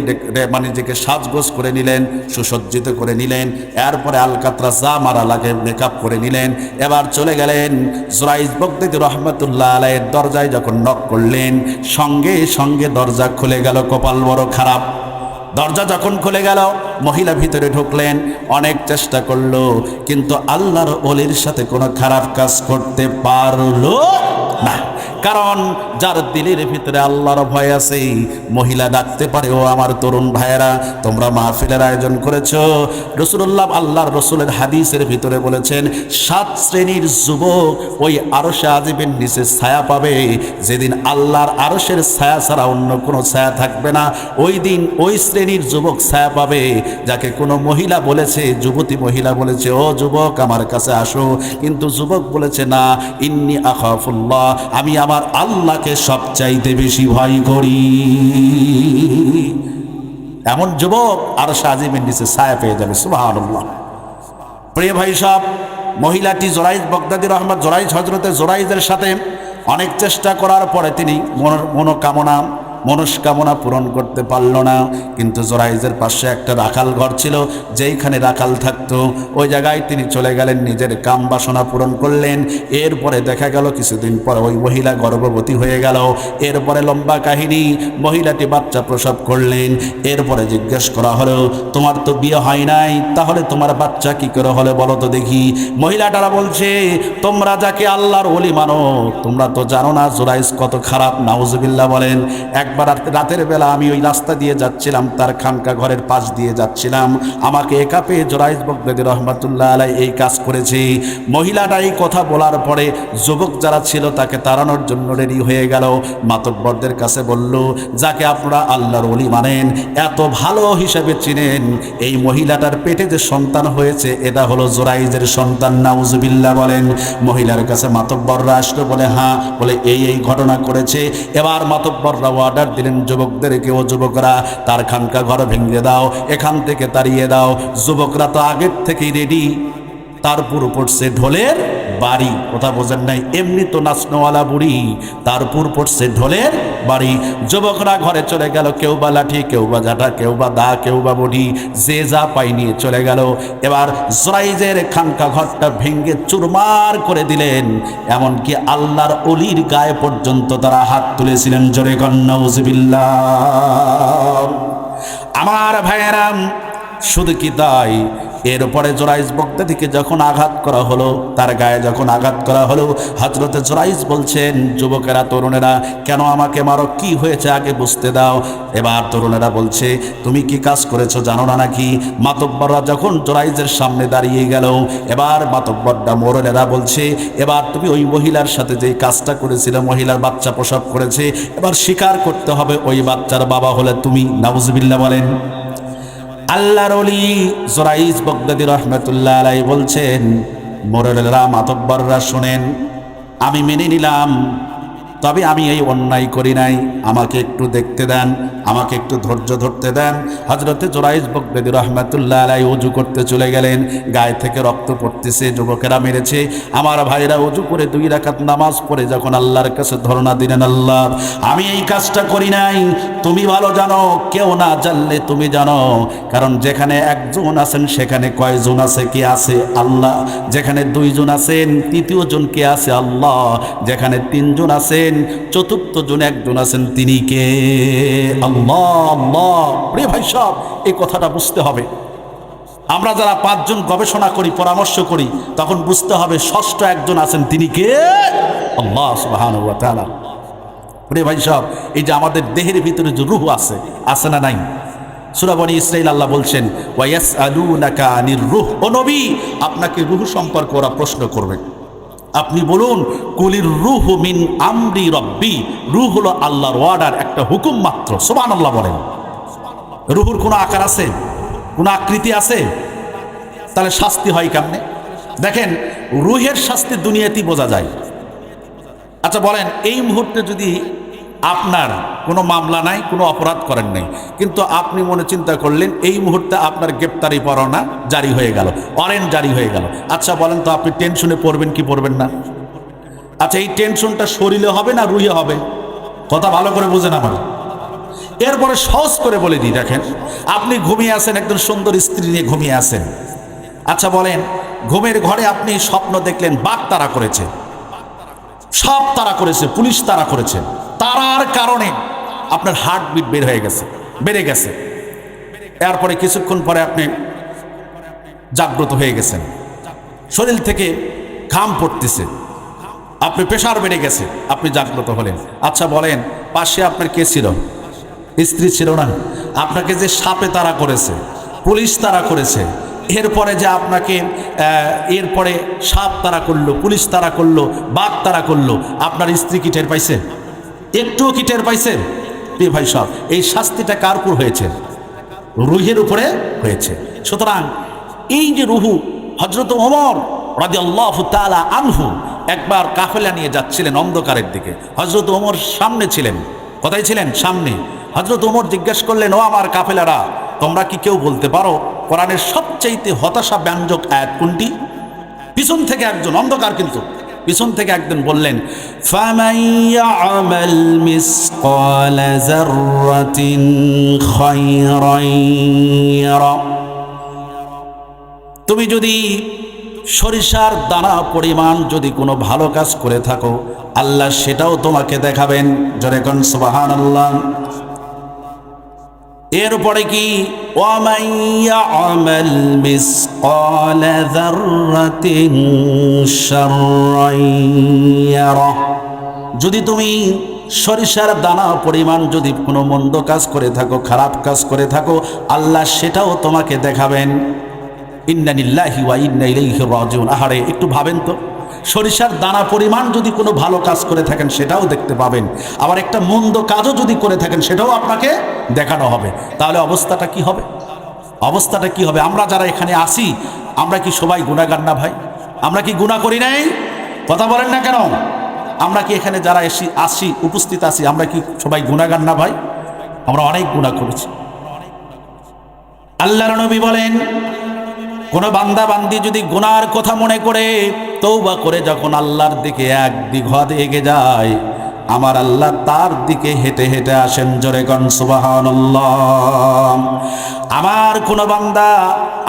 মানে নিজেকে সাজগোজ করে নিলেন, সুসজ্জিত করে নিলেন, এরপরে আলকাতরা যা মারা লাগে মেকআপ করে নিলেন। এবার চলে গেলেন জোরাইজ বগদাদী রহমতুল্লাহ আলাইহির দরজায়। যখন নক করলেন, সঙ্গে সঙ্গে দরজা খুলে গেল। কপাল বড় খারাপ। দরজা যখন খুলে গেল, মহিলা ভিতরে ঢুকলেন, অনেক চেষ্টা করলো, কিন্তু আল্লাহর ওলির সাথে কোনো খারাপ কাজ করতে পারলো না। কারণ যার দিলের ভিতরে আল্লাহর ভয় আছে, মহিলা ডাকতে পারে, ও আমার তরুণ ভাইয়েরা, তোমরা মাহফিলের আয়োজন করেছো। রাসূলুল্লাহ, আল্লাহর রাসূলের হাদিসের ভিতরে বলেছেন, 7 শ্রেণীর যুবক ওই আরশে আজিমের নিচে ছায়া পাবে, যেদিন আল্লাহর আরশের ছায়া ছাড়া অন্য কোনো ছায়া থাকবে না। ওই দিন ওই শ্রেণীর যুবক ছায়া পাবে যাকে কোনো মহিলা বলেছে, যুবতী মহিলা বলেছে, ও যুবক আমার কাছে আসো, কিন্তু যুবক বলেছে, না, ইন্নী আখাফুল্লাহ, আমি আমার আল্লাহকে সবচাইতে বেশি ভয় করি। এমন যুবক আরশে আজিমের নিচে ছায়া পেয়ে যাবে। সুবহানাল্লাহ। প্রিয় ভাই সব, মহিলাটি জোরাইজ বগদাদী রহমত, জোরাইজ হযরতে জোরাইজের সাথে অনেক চেষ্টা করার পরে তিনি মনস্কামনা পূরণ করতে পারল না। কিন্তু জোরাইজের পাশে একটা রাখাল ঘর ছিল, যেইখানে রাখাল থাকতো, ওই জায়গায় তিনি চলে গেলেন, নিজের কাম বাসনা পূরণ করলেন। এরপরে দেখা গেল কিছুদিন পরে ওই মহিলা গর্ভবতী হয়ে গেল। এরপরে লম্বা কাহিনী, মহিলাটি বাচ্চা প্রসব করলেন। এরপরে জিজ্ঞেস করা হলো, তোমার তো বিয়ে হয় নাই, তাহলে তোমার বাচ্চা কি করে হলো বলো তো দেখি। মহিলাটারা বলছে, তোমরা যাকে আল্লাহর ওলি মানো, তোমরা তো জানো না জোরাইজ কত খারাপ। নাউজুবিল্লাহ বলেন। একবার রাতের বেলা আমি ওই রাস্তা দিয়ে যাচ্ছিলাম, তার খানকা ঘরের পাশ দিয়ে যাচ্ছিলাম, আমাকে একা পেয়ে জোরাইজ বগদাদী রহমতুল্লাহ আলাইহি এই কাজ করেছে। মহিলাটা এই কথা বলার পরে যুবক যারা ছিল তাকে তাড়ানোর জন্য রেডি হয়ে গেল। মাতব্বরদের কাছে বলল, যাকে আপনারা আল্লাহর ওলি মানেন, এত ভালো হিসাবে চিনেন, এই মহিলাটার পেটে যে সন্তান হয়েছে এটা হলো জোরাইজের সন্তান। নাউজুবিল্লাহ বলেন। মহিলার কাছে মাতব্বররা আসলো, বলে হ্যাঁ, বলে এই ঘটনা করেছে। এবার মাতব্বররা অর্ডার দিলেন যুবকদেরকে, ও যুবকরা, তার খানকা ঘর ভেঙে দাও, এখান থেকে তাড়িয়ে দাও। যুবকরা তো আগের থেকেই রেডি। তারপর পড়ছে ঢোলের বাড়ি। কথা বোঝেন নাই? এমনি তো নাচনওয়ালা বুড়ি, তারপর পড়ছে ঢোলের বাড়ি। যুবকরা ঘরে চলে গেল, কেউ বা লাঠি, কেউ বা ঝাঁটা, কেউ বা দা, কেউ বা বডি, যে যা পাই নিয়ে চলে গেল। এবার জোরাইজের খানকা ঘরটা ভেঙ্গে চুরমার করে দিলেন। এমনকি আল্লাহর ওলির গায়ে পর্যন্ত তারা হাত তুলেছিলেন। জোরে কন্যা নাউজুবিল্লাহ। আমার ভাইয়েরাম, শুধু কি তাই, এরপরে জোরাইজ বগদাদীকে যখন আঘাত করা হলো, তার গায়ে যখন আঘাত করা হলো, হযরতে জোরাইজ বলছেন, যুবকেরা, তরুণেরা, কেন আমাকে মারো, কি হয়েছে আগে বুঝতে দাও। এবার তরুণেরা বলছে, তুমি কি কাজ করেছো জানো না নাকি? মাতব্বররা যখন জোরাইজের সামনে দাঁড়িয়ে গেল, এবার মাতব্বররা, মোড়লেরা বলছে, এবার তুমি ওই মহিলার সাথে যে কাজটা করেছিলে, মহিলার বাচ্চা প্রসব করেছে, এবার স্বীকার করতে হবে ওই বাচ্চার বাবা হলে তুমি। নাউজুবিল্লাহ বলেন। আল্লাহর ওলি জোরাইজ বগদাদী রহমতুল্লাহ আলাইহি বলছেন, মোরেলরা, মাতব্বররা, শুনেন, আমি মেনে নিলাম তবে আমি এই অন্যায় করি নাই, আমাকে একটু দেখতে দেন, আমাকে একটু ধৈর্য ধরতে দেন। হযরতে জুরাইজ বগদাদী রাহমাতুল্লাহ আলাইহি ওযু করতে চলে গেলেন, গায়ে থেকে রক্ত পড়তেছে, যুবকেরা মেরেছে। আমার ভাইরা ওযু করে 2 রাকাত নামাজ পড়ে যখন আল্লাহর কাছে ধরনা দিলেন, আল্লাহ আমি এই কাজটা করি নাই, তুমি ভালো জানো, কেউ না জানলে তুমি জানো। কারণ যেখানে একজন আছেন সেখানে কয়জন আছে? কে আছে? আল্লাহ। যেখানে 2 জন আছেন, তৃতীয় জন কে আছে? আল্লাহ। যেখানে 3 জন আছেন, চতুর্থ জন একজন আছেন, তিনি কে? আল্লাহ। আল্লাহ। প্রিয় ভাই সব, এই কথাটা বুঝতে হবে। আমরা যারা 5 জন গবেষণা করি, পরামর্শ করি, তখন বুঝতে হবে ষষ্ঠ একজন আছেন, তিনি কে? আল্লাহ সুবহানাহু ওয়া তাআলা। প্রিয় ভাই সব, এই যে আমাদের দেহের ভিতরে যে রূহ আছে, আছে না নাই? সূরা বনী ইসরাঈল আল্লাহ বলছেন, ওয়া ইয়াসআলুনাকা আনির রূহ, ও নবী আপনাকে রূহ সম্পর্কে ওরা প্রশ্ন করবে, আপনি বলুন কুলির রূহ মিন আমরি রব্বি, রূহ হলো আল্লাহর অর্ডার, একটা হুকুম মাত্র। সুবহানাল্লাহ বলেন। রূহুর কোনো আকার আছে? কোনো আকৃতি আছে? তাহলে শাস্তি হয় কেমনে? দেখেন, রূহের শাস্তি দুনিয়াতেই বোঝা যায়। আচ্ছা বলেন, এই মুহূর্তে যদি আপনার কোনো মামলা নাই, কোনো অপরাধ করেন নাই, কিন্তু আপনি মনে চিন্তা করলেন এই মুহূর্তে আপনার গ্রেপ্তারি পরোয়ানা জারি হয়ে গেল, ওয়ারেন্ট জারি হয়ে গেল। আচ্ছা বলেন তো, আপনি টেনশনে পড়বেন কি পড়বেন না? আচ্ছা, এই টেনশনটা শরীরে হবে না রুহে হবে? কথা ভালো করে বুঝেন আমার। এরপরে সহজ করে বলে দিই, দেখেন আপনি ঘুমিয়ে আছেন, একজন সুন্দর স্ত্রী নিয়ে ঘুমিয়ে আছেন। আচ্ছা বলেন, ঘুমের ঘরে আপনি স্বপ্ন দেখলেন বাঘ তাড়া করেছে, সাপ তাড়া করেছে, পুলিশ তাড়া করেছে। তাড়ার কারণে আপনার হার্টবিট বেড়ে গেছে। এরপরে কিছুক্ষণ পরে আপনি জাগ্রত হয়ে গেছেন, শরীর থেকে ঘাম পড়তেছে, আপনি প্রেশার বেড়ে গেছে, আপনি জাগ্রত হলেন। আচ্ছা বলেন, পাশে আপনার কে ছিল? স্ত্রী ছিল না? আপনাকে যে সাপে তাড়া করেছে, পুলিশ তাড়া করেছে, এরপরে যে আপনাকে এরপরে সাপ তাড়া করলো, পুলিশ তাড়া করলো, বাঘ তাড়া করলো, আপনার স্ত্রী কি টের পাইছে? একটুও কি টের পাইছে? প্রিয় ভাই সব, এই শাস্তিটা কার উপর হয়েছে? রুহের উপরে হয়েছে। সুতরাং এই যে রুহু, হযরত ওমর রাদিয়াল্লাহু তাআলা আনহু একবার কাফেলা নিয়ে যাচ্ছিলেন অন্ধকারের দিকে। হযরত ওমর সামনে ছিলেন। কোথায় ছিলেন? সামনে। হযরত ওমর জিজ্ঞেস করলেন, ও আমার কাফেলারা, তোমরা কি কেউ বলতে পারো কোরআনের সবচাইতে হতাশা ব্যঞ্জক আয়াত কোনটি? পিছন থেকে একজন, অন্ধকার কিন্তু, পিছন থেকে একজন বললেন, ফামান ইয়ামাল মিসকালা যাররাতিন খায়রান ইয়ারা, তুমি যদি সরিষার দানা পরিমাণ যদি কোনো ভালো কাজ করে থাকো, আল্লাহ সেটাও তোমাকে দেখাবেন। জোরে কোন সুবহানাল্লাহ। এরপরে কি, ওয়ামান ইয়ামাল মিসকালা যাররাতিন শাররান ইয়ারা, যদি তুমি সরিষার দানা পরিমাণ যদি কোনো মন্দ কাজ করে থাকো, খারাপ কাজ করে থাকো, আল্লাহ সেটাও তোমাকে দেখাবেন। ইন্না লিল্লাহি ওয়া ইন্না ইলাইহি রাজিউন। আহারে, একটু ভাবেন তো, সরিষার দানা পরিমাণ যদি কোনো ভালো কাজ করে থাকেন সেটাও দেখতে পাবেন, আবার একটা মন্দ কাজও যদি করে থাকেন সেটাও আপনাকে দেখানো হবে। তাহলে অবস্থাটা কি হবে? অবস্থাটা কি হবে? আমরা যারা এখানে আসি, আমরা কি সবাই গুনাহগার না ভাই? আমরা কি গুনাহ করি নাই? কথা বলেন না কেন? আমরা কি এখানে যারা আসি উপস্থিত আছি, আমরা কি সবাই গুনাহগার না ভাই? আমরা অনেক গুনাহ করেছি। আল্লাহর নবী বলেন, কোন বান্দা বান্দি যদি গুনার কথা মনে করে তওবা করে যখন আল্লাহর দিকে 1 বিঘত এগিয়ে যায়, আমার আল্লাহ তার দিকে হেঁটে হেঁটে আসেন। জোরে কোন সুবহানাল্লাহ। আমার কোন বান্দা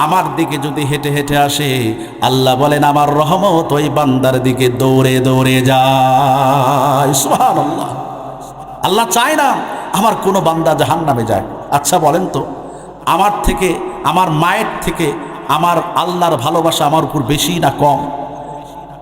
আমার দিকে যদি হেঁটে হেঁটে আসে, আল্লাহ বলেন আমার রহমত ওই বান্দার দিকে দৌড়ে দৌড়ে যায়। সুবহানাল্লাহ। আল্লাহ চায় না আমার কোনো বান্দা জাহান্নামে যায়। আচ্ছা বলেন তো, আমার থেকে, আমার মায়ের থেকে আমার আল্লাহর ভালোবাসা আমার উপর বেশি না কম?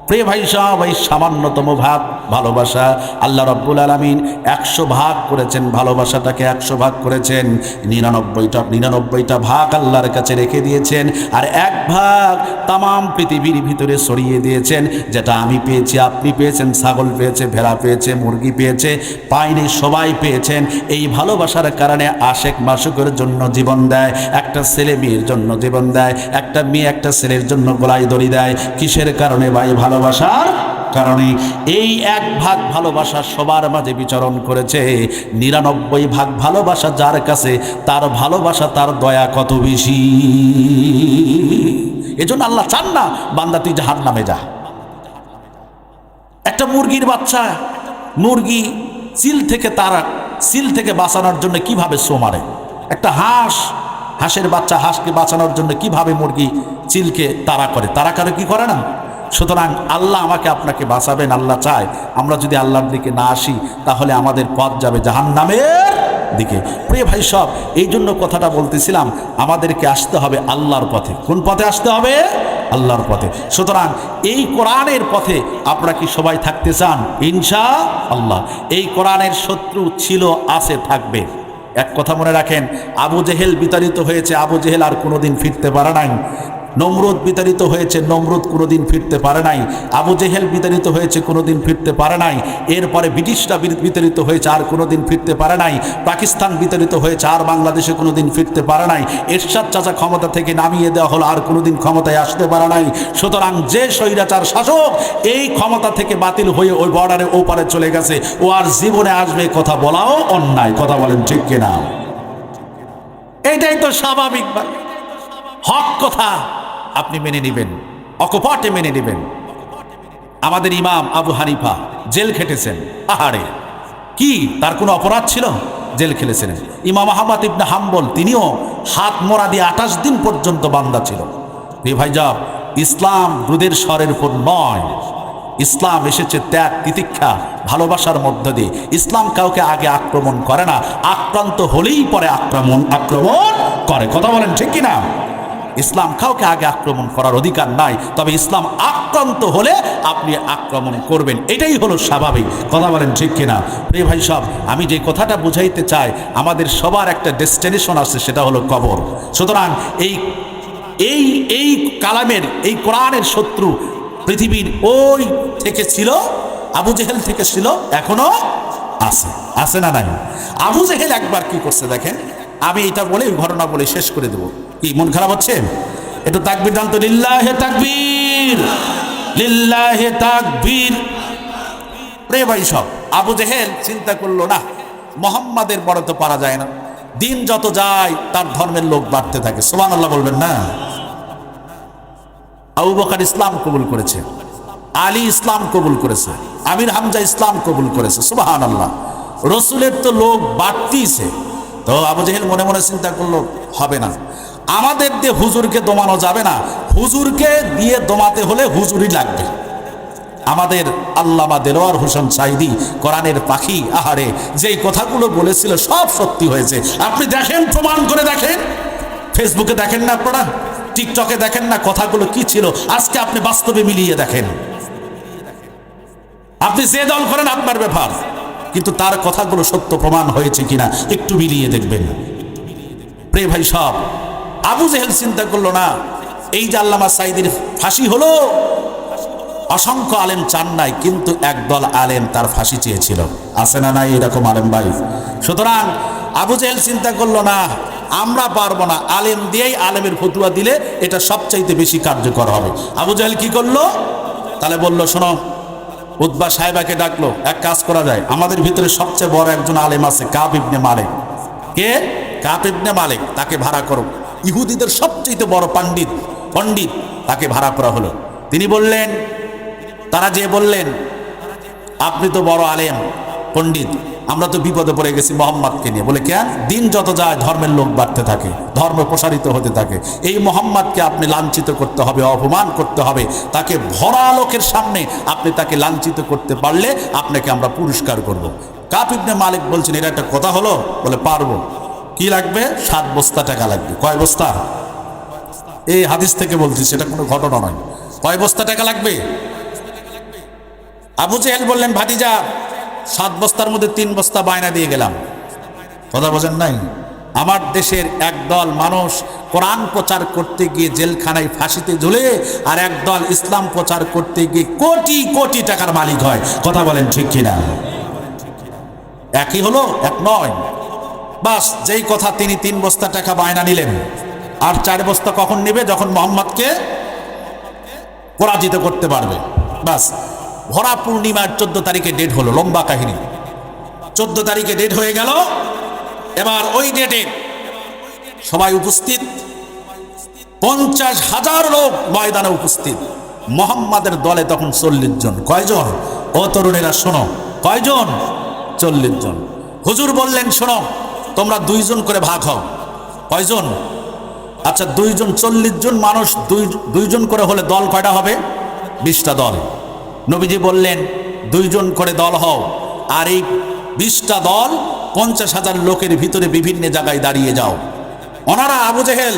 প্রিয় ভাই সাহেব, এই সামান্যতম ভাগ ভালোবাসা আল্লাহ রাব্বুল আলামিন 100 ভাগ করেছেন, ভালোবাসাটাকে 100 ভাগ করেছেন, 99টা ভাগ আল্লাহর কাছে রেখে দিয়েছেন, আর 1 ভাগ তামাম পৃথিবীর ভিতরে ছড়িয়ে দিয়েছেন। যেটা আমি পেয়েছি, আপনি পেয়েছেন, ছাগল পেয়েছে, ভেড়া পেয়েছে, মুরগি পেয়েছে, পায়নি, সবাই পেয়েছেন। এই ভালোবাসার কারণে আশেক মাসুকের জন্য জীবন দেয়, একটা ছেলে মেয়ের জন্য জীবন দেয়, একটা মেয়ে একটা ছেলের জন্য গলায় দড়ি দেয়। কিসের কারণে ভাই? ভালোবাসার কারণে এই 1 ভাগ ভালোবাসা সবার মাঝে বিচরণ করেছে, 99 ভাগ ভালোবাসা যার কাছে, তার ভালোবাসা, তার দয়া কত বেশি। এজন্য আল্লাহ চান না বান্দা তুই জাহান্নামে যা। একটা মুরগির বাচ্চা, মুরগি সিল থেকে বাঁচানোর জন্য কিভাবে সো মারে। একটা হাঁসের বাচ্চা হাঁসকে বাঁচানোর জন্য কিভাবে মুরগি চিলকে তাড়া করে কি করে না। সুতরাং আল্লাহ আমাকে আপনাকে বাঁচাবেন, আল্লাহ চায় আমরা যদি আল্লাহর দিকে না আসি তাহলে আমাদের পথ যাবে জাহান্নামের দিকে। প্রিয় ভাই সব, এই জন্য কথাটা বলতেছিলাম, আমাদেরকে আসতে হবে আল্লাহর পথে। কোন পথে আসতে হবে? আল্লাহর পথে। সুতরাং এই কোরআনের পথে আপনারা কি সবাই থাকতে চান? ইনশাআল্লাহ। এই কোরআনের শত্রু ছিল, আছে, থাকবে। এক কথা মনে রাখেন, আবু জেহেল বিতাড়িত হয়েছে, আবু জেহেল আর কোনোদিন ফিরতে পারে নাই। নমরুদ বিতাড়িত হয়েছে, নমরুদ কোনোদিন ফিরতে পারে নাই। আবু জেহেল বিতাড়িত হয়েছে, কোনোদিন ফিরতে পারে নাই। এরপরে ব্রিটিশরা বিতাড়িত হয়েছে, আর কোনোদিন ফিরতে পারে নাই। পাকিস্তান বিতাড়িত হয়েছে, আর বাংলাদেশে কোনোদিন ফিরতে পারে নাই। এরশাদ চাচা ক্ষমতা থেকে নামিয়ে দেওয়া হলো, আর কোনোদিন ক্ষমতায় আসতে পারে নাই। সুতরাং যে স্বৈরাচার শাসক এই ক্ষমতা থেকে বাতিল হয়ে ওই বর্ডারে ওপারে চলে গেছে, ও আর জীবনে আসবে কথা বলাও অন্যায়। কথা বলেন ঠিক কিনা? এইটাই তো স্বাভাবিক। হক কথা আপনি মেনে নেবেন, অকপটে মেনে নেবেন। আমাদের ইমাম আবু হানিফা জেল খেটেছেন। আহারে, কি তার কোনো অপরাধ ছিল? জেল খেলেছিলেন। ইমাম আহমদ ইবনে হাম্বল, তিনিও হাত মোড়া দিয়ে 28 দিন পর্যন্ত বান্দা ছিল। ভাইজাব, ইসলাম দুধের স্বরের উপর নয়। ইসলাম এসেছে ত্যাগ, তিতিক্ষা, ভালোবাসার মধ্য দিয়ে। ইসলাম কাউকে আগে আক্রমণ করে না, আক্রান্ত হলেই পরে আক্রমণ করে। কথা বলেন ঠিক কিনা? ইসলাম কাউকে আগে আক্রমণ করার অধিকার নাই, তবে ইসলাম আক্রান্ত হলে আপনি আক্রমণ করবেন, এটাই হলো স্বাভাবিক। কথা বলেন ঠিক কিনা? প্রিয় ভাই সব, আমি যে কথাটা বুঝাইতে চাই, আমাদের সবার একটা ডেস্টিনেশন আছে, সেটা হলো কবর। সুতরাং এই কালামের, এই কোরআনের শত্রু পৃথিবীর ওই থেকে ছিল, আবু জেহেল থেকে ছিল, এখনো আছে না নাই? আবু জেহেল একবার কি করছে দেখেন, আমি এটা বলে ঘটনা বলে শেষ করে দেব। কি মন খারাপ হচ্ছে? একটু তাকবীর জানতো, লিল্লাহে তাকবীর, লিল্লাহে তাকবীর। রে ভাই সব, আবু জেহেল চিন্তা করলো, না মুহাম্মাদের বড় তো পারা যায় না, দিন যত যায় তার ধর্মের লোক বাড়তে থাকে। সুবহানাল্লাহ বলবেন না? আবু বকর ইসলাম কবুল করেছে, আলী ইসলাম কবুল করেছে, আমির হামজা ইসলাম কবুল করেছে। সুবহানাল্লাহ। রসুলের তো লোক বাড়তিছে। তো আবু জেহেল মনে মনে চিন্তা করলো, হবে না, আমাদের দিয়ে হুজুরকে দমানো যাবে না, হুজুরকে দিয়ে দমাতে হলে হুজুরই লাগবে। আমাদের আল্লামা দেলোয়ার হোসেন সাইদি, কোরআনের পাখি, আহারে, যেই কথাগুলো বলেছিল সব সত্যি হয়েছে। আপনি দেখেন, প্রমাণ করে দেখেন, ফেসবুকে দেখেন না আপনারা, টিকটকে দেখেন না, কথাগুলো কি ছিল আজকে আপনি বাস্তবে মিলিয়ে দেখেন। আপনি যে দল করেন আপনার ব্যাপার, কিন্তু তার কথাগুলো সত্য প্রমাণ হয়েছে কিনা একটু মিলিয়ে দেখবেন। প্রিয় ভাই সব, আবু জেহেল চিন্তা করলো, না এই যে আল্লামা সাইদির ফাঁসি হলো, অসংখ্য আলেম চান নাই, কিন্তু একদল আলেম তার ফাঁসি চেয়েছিল। আছে না নাই এরকম আলেম ভাই? সুতরাং আবু জেহেল চিন্তা করলো, না আমরা পারবো না, আলেম দিয়েই আলেমের ফতুয়া দিলে এটা সবচাইতে বেশি কার্যকর হবে। আবু জেহেল কি করলো? তাহলে বললো, শোনো, উতবা সাহেবাকে ডাকলো, এক কাজ করা যায়, আমাদের ভিতরে সবচেয়ে বড় একজন আলেম আছে, কাব ইবনে মালিক। কে? কাব ইবনে মালিক, তাকে ভাড়া করো। ইহুদিদের সবচেয়ে বড় পণ্ডিত, তাকে ভাড়া করা হলো। তিনি বললেন, তারা যে বললেন, আপনি তো বড় আলেম, পণ্ডিত, আমরা তো বিপদে পড়ে গেছি মোহাম্মদকে নিয়ে। বলে, কেন? দিন যত যায় ধর্মের লোক বাড়তে থাকে, ধর্ম প্রসারিত হতে থাকে, এই মোহাম্মদকে আপনি লাঞ্ছিত করতে হবে, অপমান করতে হবে, তাকে ভরা লোকের সামনে আপনি তাকে লাঞ্ছিত করতে পারলে আপনাকে আমরা পুরস্কার করব। কাব ইবনে মালিক বলছেন, এটা একটা কথা হলো? বলে, পারবো। কি লাগবে? 7 বস্তা টাকা লাগবে। কয় বস্তা? এই হাদিস থেকে বলছি, সেটা কোনো ঘটনা নয়। কয় বস্তা টাকা লাগবে? আবু জেহেল বললেন, ভাতিজা, 7 বস্তার মধ্যে 3 বস্তা বায়না দিয়ে গেলাম। কথা বোঝেন নাই? আমার দেশের একদল মানুষ কোরআন প্রচার করতে গিয়ে জেলখানায় ফাঁসিতে ঝুলে, আর একদল ইসলাম প্রচার করতে গিয়ে কোটি কোটি টাকার মালিক হয়। কথা বলেন ঠিক কিনা? একই হলো? এক নয়। বাস, যেই কথা তিনি 3 বস্তা টাকা বায়না নিলেন, আর 4 বস্তা কখন নেবে? যখন মোহাম্মদকে পরাজিত করতে পারবে। বাস, ভরা পূর্ণিমার 14 তারিখে ডেট হলো, লম্বা কাহিনী। 14 তারিখে ডেট হয়ে গেল। এবার ওই ডেটে সবাই উপস্থিত, 50,000 লোক ময়দানে উপস্থিত। মোহাম্মদের দলে তখন 40 জন। কয়জন? ও তরুণেরা শোনো, কয়জন? 40 জন। হুজুর বললেন, শোনো, তোমরা 2 জন করে ভাগ হও। কয়জন? আচ্ছা, 2 জন, 40 জন মানুষ, 2 জন করে হলে দল কয়টা হবে? 20টা দল। নবীজি বললেন 2 জন করে দল হও, আর এই 20টা দল 50,000 লোকের ভিতরে বিভিন্ন জায়গায় দাঁড়িয়ে যাও। ওনারা আবু জেহেল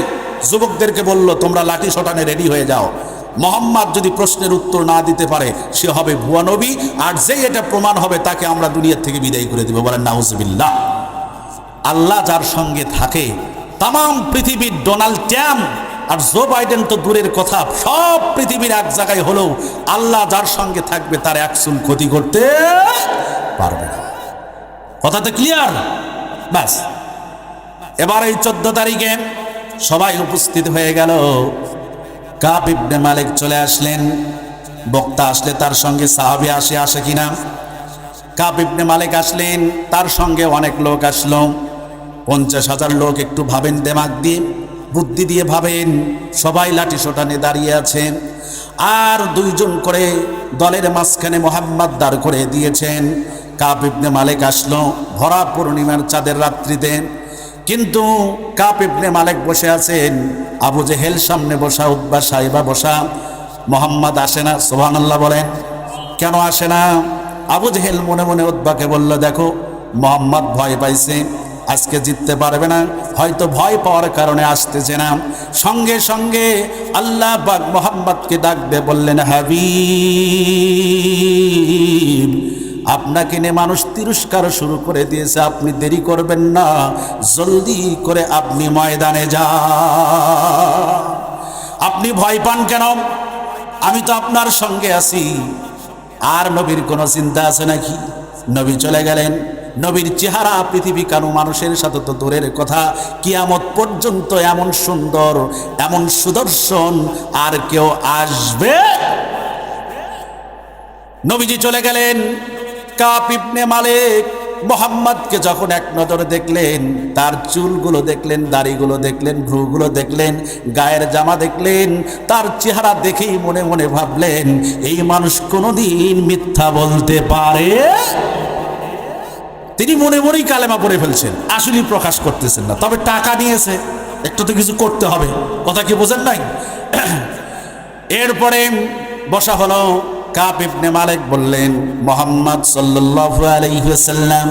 যুবকদেরকে বলল, তোমরা লাঠি শটানে রেডি হয়ে যাও। মোহাম্মদ যদি প্রশ্নের উত্তর না দিতে পারে সে হবে ভুয়া নবী, আর যেই এটা প্রমাণ হবে তাকে আমরা দুনিয়ার থেকে বিদায় করে দিব। বলেন নাউজুবিল্লাহ। আল্লাহ যার সঙ্গে থাকে, তাম পৃথিবীর ডোনাল্ড ট্রাম্প আর জো বাইডেন তো দূরের কথা, সব পৃথিবীর এক জায়গায় হলেও আল্লাহ যার সঙ্গে থাকবে তার এক চুল ক্ষতি করতে পারবে না। কথাটা ক্লিয়ার? ব্যাস। এবার এই 14 তারিখে সবাই উপস্থিত হয়ে গেল। কাব ইবনে মালিক চলে আসলেন। বক্তা আসলে তার সঙ্গে সাহাবী আসে কিনা? কাব ইবনে মালিক আসলেন, তার সঙ্গে অনেক লোক আসলো। 50,000 লোক। একটু ভাবেন, দেমাগ দিয়ে, বুদ্ধি দিয়ে ভাবেন। সবাই লাঠি শটানে দাঁড়িয়ে আছেন, আর 2 জন করে দলের মাঝখানে মোহাম্মদ দাঁড় করে দিয়েছেন। কাব ইবনে মালিক আসলো ভরা পূর্ণিমার চাঁদের রাত্রিতে, কিন্তু কাব ইবনে মালিক বসে আছেন, আবু জেহেল সামনে বসা, উতবা সাইবা বসা। মোহাম্মদ আসে না। সুবহানাল্লাহ বলেন। কেন আসে না? আবু জেহেল মনে মনে উতবাকে বলল, দেখো মোহাম্মদ ভয় পাইছে, আজকে জিততে পারবে না, হয়তো ভয় পাওয়ার কারণে আসতেছে না। সঙ্গে সঙ্গে আল্লাহ পাক মোহাম্মদকে ডাক দিয়ে বললেন, হাবিব, আপনাকে নিয়ে মানুষ তিরস্কার শুরু করে দিয়েছে, আপনি দেরি করবেন না, জলদি করে আপনি ময়দানে যান। আপনি ভয় পান কেন? আমি তো আপনার সঙ্গে আছি। আর নবীর কোনো চিন্তা আছে নাকি? নবী চলে গেলেন। নবীর চেহারা পৃথিবী কারো মানুষের সাথে তো দূরের কথা, কিয়ামত পর্যন্ত এমন সুন্দর, এমন সুদর্শন আর কেউ আসবে? নবীজি চলে গেলেন। কাব ইবনে মালিক মোহাম্মদকে যখন এক নজরে দেখলেন, তার চুলগুলো দেখলেন, দাড়িগুলো দেখলেন, ভ্রুগুলো দেখলেন, গায়ের জামা দেখলেন, তার চেহারা দেখেই মনে মনে ভাবলেন, এই মানুষ কোনোদিন মিথ্যা বলতে পারে? তিনি মনে মনেই কালেমা পড়ে ফেলছেন, আসলে প্রকাশ করতেছেন না। তবে টাকা নিয়েছে, একটু তো কিছু করতে হবে। কথা কি বোঝেন নাই? এরপরে বসা হলো। কাব ইবনে মালিক বললেন, মুহাম্মদ সাল্লাল্লাহু আলাইহি ওয়াসাল্লাম,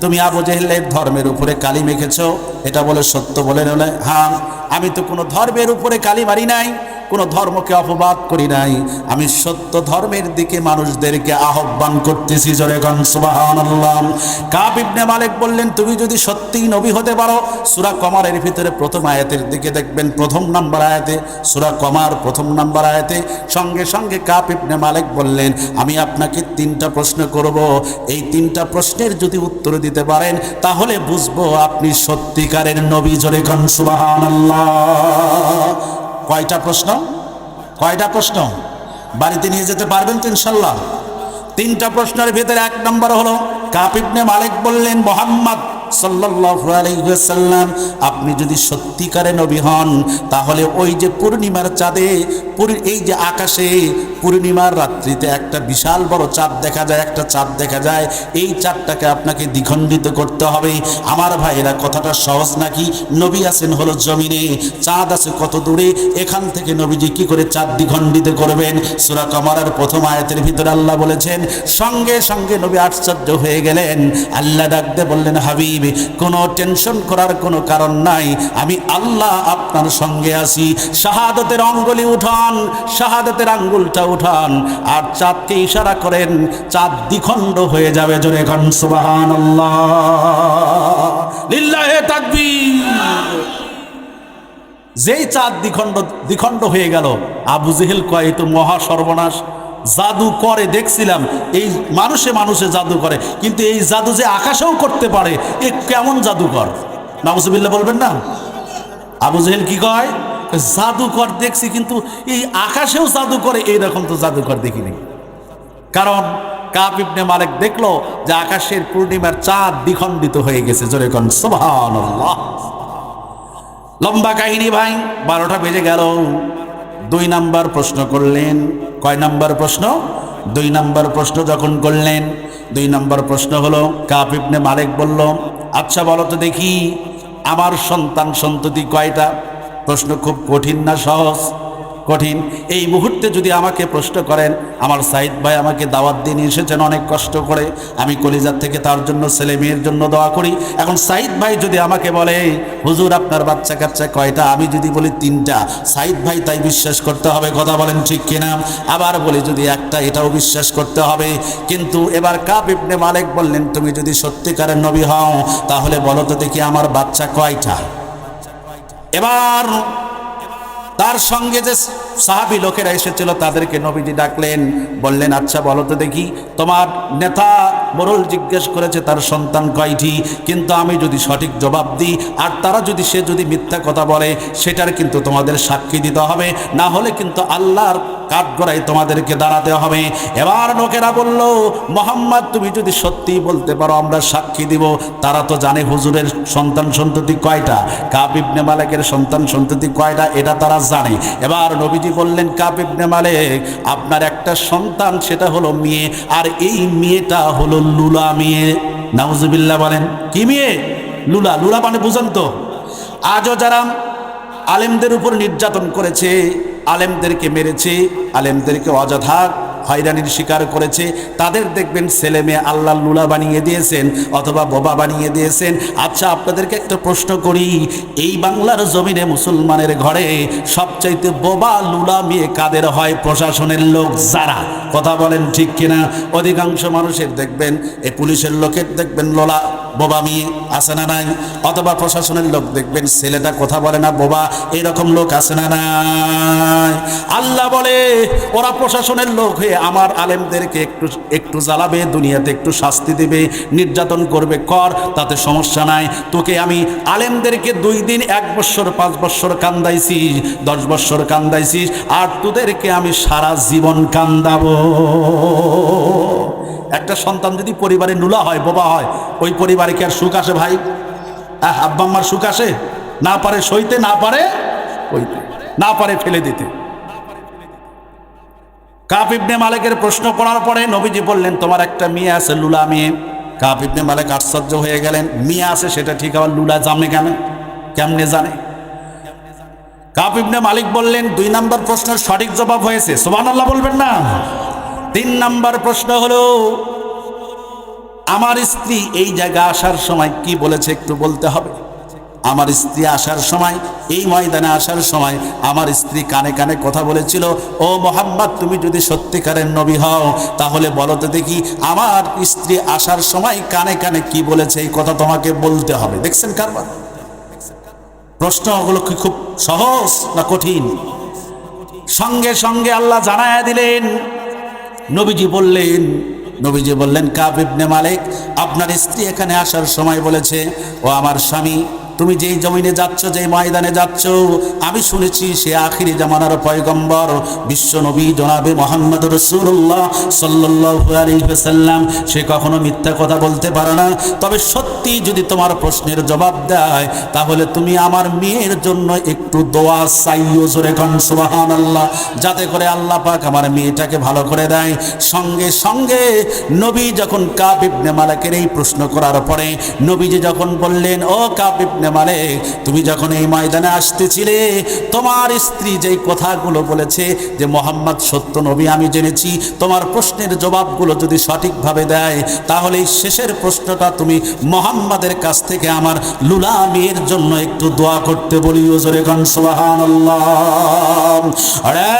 তুমি আবু জেহেলের ধর্মের উপরে কালি মেখেছো, এটা বলে সত্য? বলে বলে, হ্যাঁ, আমি তো কোনো ধর্মের উপরে কালি মারি নাই, কোনো ধর্মকে অপবাদ করি নাই, আমি সত্য ধর্মের দিকে মানুষদেরকে আহ্বান করতেছি। জোরে কোন সুবহানাল্লাহ। কাব ইবনে মালিক বললেন, তুমি যদি সত্যিই নবী হতে পারো, সূরা কমারের ভিতরে প্রথম আয়াতের দিকে দেখবেন, 1ম নাম্বার আয়াতে, সূরা কমার 1ম নাম্বার আয়াতে। সঙ্গে সঙ্গে কাব ইবনে মালিক বললেন, আমি আপনাকে 3টা প্রশ্ন করব, এই 3টা প্রশ্নের যদি উত্তর দিতে পারেন তাহলে বুঝবো আপনি সত্যিকারের নবী। জোরে কোন সুবহানাল্লাহ। কয়টা প্রশ্ন? কয়টা প্রশ্ন? বাড়িতে নিয়ে যেতে পারবেন তো ইনশাল্লাহ? 3টা প্রশ্নের ভিতরে 1 নম্বর হলো, কাব ইবনে মালিক বললেন, মুহাম্মদ সাল্লাল্লাহু আলাইহি ওয়াসাল্লাম, আপনি যদি সত্যিকারে নবী হন তাহলে ওই যে পূর্ণিমার চাঁদে, এই যে আকাশে পূর্ণিমার রাত্রিতে একটা বিশাল বড় চাঁদ দেখা যায়, একটা চাঁদ দেখা যায়, এই চাঁদটাকে আপনাকে দ্বিখণ্ডিত করতে হবে। আমার ভাইয়েরা, কথাটা সহজ নাকি? নবী আছেন হলো জমিনে, চাঁদ আছে কত দূরে, এখান থেকে নবীজি কি করে চাঁদ দ্বিখণ্ডিত করবেন? সূরা কমারের 1ম আয়াতের ভিতরে আল্লাহ বলেছেন। সঙ্গে সঙ্গে নবী আশ্চর্য হয়ে গেলেন। আল্লাহ ডাকতে বললেন, হাবিব, কোনো টেনশন করার কোনো কারণ নাই, আমি আল্লাহ আপনার সঙ্গে আছি। শাহাদাতের আঙ্গুলি উঠান, শাহাদাতের আঙ্গুলটা উঠান, আর চাঁদকে ইশারা করেন, চাঁদ দ্বিখণ্ড হয়ে যাবে। জোরে কোন সুবহানাল্লাহ, লিল্লাহি তাকবীর। যেই চাঁদ দ্বিখণ্ড হয়ে গেল, আবু জেহেল কয়, তো মহা সর্বনাশ, জাদু করে দেখছিলাম, এই মানুষে মানুষে জাদু করে, কিন্তু এই জাদু যে আকাশেও করতে পারে, এ কেমন জাদুকর? নাউজুবিল্লাহ বলবেন না? আবু জেহেল কি কয়? জাদুকর দেখছি, কিন্তু এই আকাশেও জাদু করে, এইরকম তো জাদুকর দেখিনি। কারণ কাব ইবনে মালিক দেখলো যে আকাশের পূর্ণিমার চাঁদ দ্বিখণ্ডিত হয়ে গেছে। জোরে কোন সুবহানাল্লাহ। লম্বা কাহিনী ভাই, 12টা বেজে গেল। 2 নাম্বার প্রশ্ন করলেন। কয় নাম্বার প্রশ্ন? 2 নাম্বার প্রশ্ন যখন করলেন, 2 নাম্বার প্রশ্ন হলো, কাব ইবনে মালিক বলল, আচ্ছা বলো তো দেখি আমার সন্তান সন্ততি কয়টা? প্রশ্ন খুব কঠিন না সহজ? কঠিন। এই মুহূর্তে যদি আমাকে প্রশ্ন করেন, আমার সাইদ ভাই আমাকে দাওয়াত দিয়ে নিয়ে এসেছেন অনেক কষ্ট করে, আমি কলিজার থেকে তার জন্য ছেলে মেয়ের জন্য দোয়া করি। এখন সাইদ ভাই যদি আমাকে বলে হুজুর আপনার বাচ্চা কাচ্চা কয়টা, আমি যদি বলি 3টা, সাইদ ভাই তাই বিশ্বাস করতে হবে। কথা বলেন ঠিক কিনা? আবার বলি যদি 1টা, এটাও বিশ্বাস করতে হবে। কিন্তু এবার কাব ইবনে মালিক বললেন, তুমি যদি সত্যিকারের নবী হও তাহলে বলো তো দেখি আমার বাচ্চা কয়টা? এবার তার সঙ্গে যে সাহাবী লোকেরা এসেছিল তাদেরকে নবীজি ডাকলেন, বললেন আচ্ছা বলো তো দেখি তোমার নেতা মোরল জিজ্ঞেস করেছে তার সন্তান কয়টি, কিন্তু আমি যদি সঠিক জবাব দিই আর তারা যদি সে যদি মিথ্যা কথা বলে সেটার কিন্তু তোমাদের সাক্ষী দিতে হবে, না হলে কিন্তু আল্লাহর কাঠগড়ায় তোমাদেরকে দাঁড়াতে হবে। এবার লোকেরা বলল, মোহাম্মদ তুমি যদি সত্যি বলতে পারো আমরা সাক্ষী দিব। তারা তো জানে হুজুরের সন্তান সন্ততি কয়টা, কাব ইবনে মালিকের সন্তান সন্ততি কয়টা এটা তারা জানে। এবার নবীজি বললেন, কাব ইবনে মালিক আপনার একটা সন্তান, সেটা হলো মেয়ে, আর এই মেয়েটা হলো লুলা মেয়ে। নাউজুবিল্লাহ বলেন। কি মেয়ে? লুলা। লুলা মানে বুঝেন তো? আজও যারা আলেমদের উপর নির্যাতন করেছে, আলেমদেরকে মেরেছে, আলেমদেরকে অযথা হয়রানির শিকার করেছে, তাদের দেখবেন ছেলে মেয়ে আল্লাহ লুলা বানিয়ে দিয়েছেন অথবা বোবা বানিয়ে দিয়েছেন। আচ্ছা আপনাদেরকে একটা প্রশ্ন করি, এই বাংলার জমিনে মুসলমানের ঘরে সবচাইতে বোবা লুলা মেয়ে কাদের হয়? প্রশাসনের লোক যারা। কথা বলেন ঠিক কিনা? অধিকাংশ মানুষের দেখবেন, এই পুলিশের লোকের দেখবেন লোলা বোবা মেয়ে, আছে না নাই? অথবা প্রশাসনের লোক দেখবেন ছেলেটা কথা বলে না, বোবা, এরকম লোক আছে না নাই? আল্লাহ বলে ওরা প্রশাসনের লোক হয়ে আমার আলেমদেরকে একটু জ্বালাবে, দুনিয়াতে একটু শাস্তি দেবে, নির্যাতন করবে, কর, তাতে সমস্যা নাই। তোকে আমি আলেমদেরকে 2 দিন 1 বৎসর 5 বৎসর কান্দাইছি, 10 বৎসর কান্দাইছি, আর তোদেরকে আমি সারা জীবন কান্দাবো। একটা সন্তান যদি পরিবারে নুলা হয়, বোবা হয়, ওই পরিবারে কি আর সুখ আসে ভাই? আব্বা আম্মার সুখ আসে? না পারে সইতে, না পারে হইতে, না পারে ফেলে দিতে। কাব ইবনে মালিকের প্রশ্ন করার পরে নবীজি বললেন, তোমার একটা মেয়ে আছে লুলা মেয়ে। কাব ইবনে মালিক আশ্চর্য হয়ে গেলেন, মেয়ে আছে সেটা ঠিক, আবার লুলা জানে কেন? কেমনে জানে? কাব ইবনে মালিক বললেন, 2 নাম্বার প্রশ্নের সঠিক জবাব হয়েছে। সুবহানাল্লাহ বলবেন না? 3 নাম্বার প্রশ্ন হলো, আমার স্ত্রী এই জায়গায় আসার সময় কি বলেছে একটু বলতে হবে। আমার স্ত্রী আসার সময়, এই ময়দানে আসার সময় আমার স্ত্রী কানে কানে কথা বলেছিল, ও মোহাম্মদ তুমি যদি সত্যিকারের নবী হও তাহলে বলো তো দেখি আমার স্ত্রী আসার সময় কানে কানে কি বলেছে, এই কথা তোমাকে বলতে হবে। দেখছেন কারবার? প্রশ্নগুলো কি খুব সহজ না কঠিন? সঙ্গে সঙ্গে আল্লাহ জানায়া দিলেন। নবীজি বললেন কাব ইবনে মালিক আপনার স্ত্রী এখানে আসার সময় বলেছে, ও আমার স্বামী তুমি যেই জমিনে যাচ্ছ, যেই ময়দানে যাচ্ছ, আমি শুনেছি সে আখিরি জামানার পয়গম্বর বিশ্ব নবী জনাবে মুহাম্মদ রাসূলুল্লাহ সাল্লাল্লাহু আলাইহি ওয়াসাল্লাম। সে কখনো মিথ্যা কথা বলতে পারে না। তবে সত্যি যদি তোমার প্রশ্নের জবাব দেয় তাহলে তুমি আমার মেয়ের জন্য একটু দোয়া চাইও। জোরে কোন সুবহানাল্লাহ, যাতে করে আল্লাহ পাক আমার মেয়েটাকে ভালো করে দেয়। সঙ্গে সঙ্গে নবী যখন কাব ইবনে মালিকের এই প্রশ্ন করার পরে নবীজি যখন বললেন, ও কাব ইবনে মালিক তুমি যখন এই ময়দানে আসতেছিলে তোমার স্ত্রী যেই কথাগুলো বলেছে যে মোহাম্মদ সত্য নবী আমি জেনেছি, তোমার প্রশ্নের জবাবগুলো যদি সঠিকভাবে দেয় তাহলে এই শেষের প্রশ্নটা তুমি মোহাম্মদের কাছ থেকে আমার লুলা মেয়ের জন্য একটু দোয়া করতে বলিও। জোরে কোন সুবহানাল্লাহ। আরে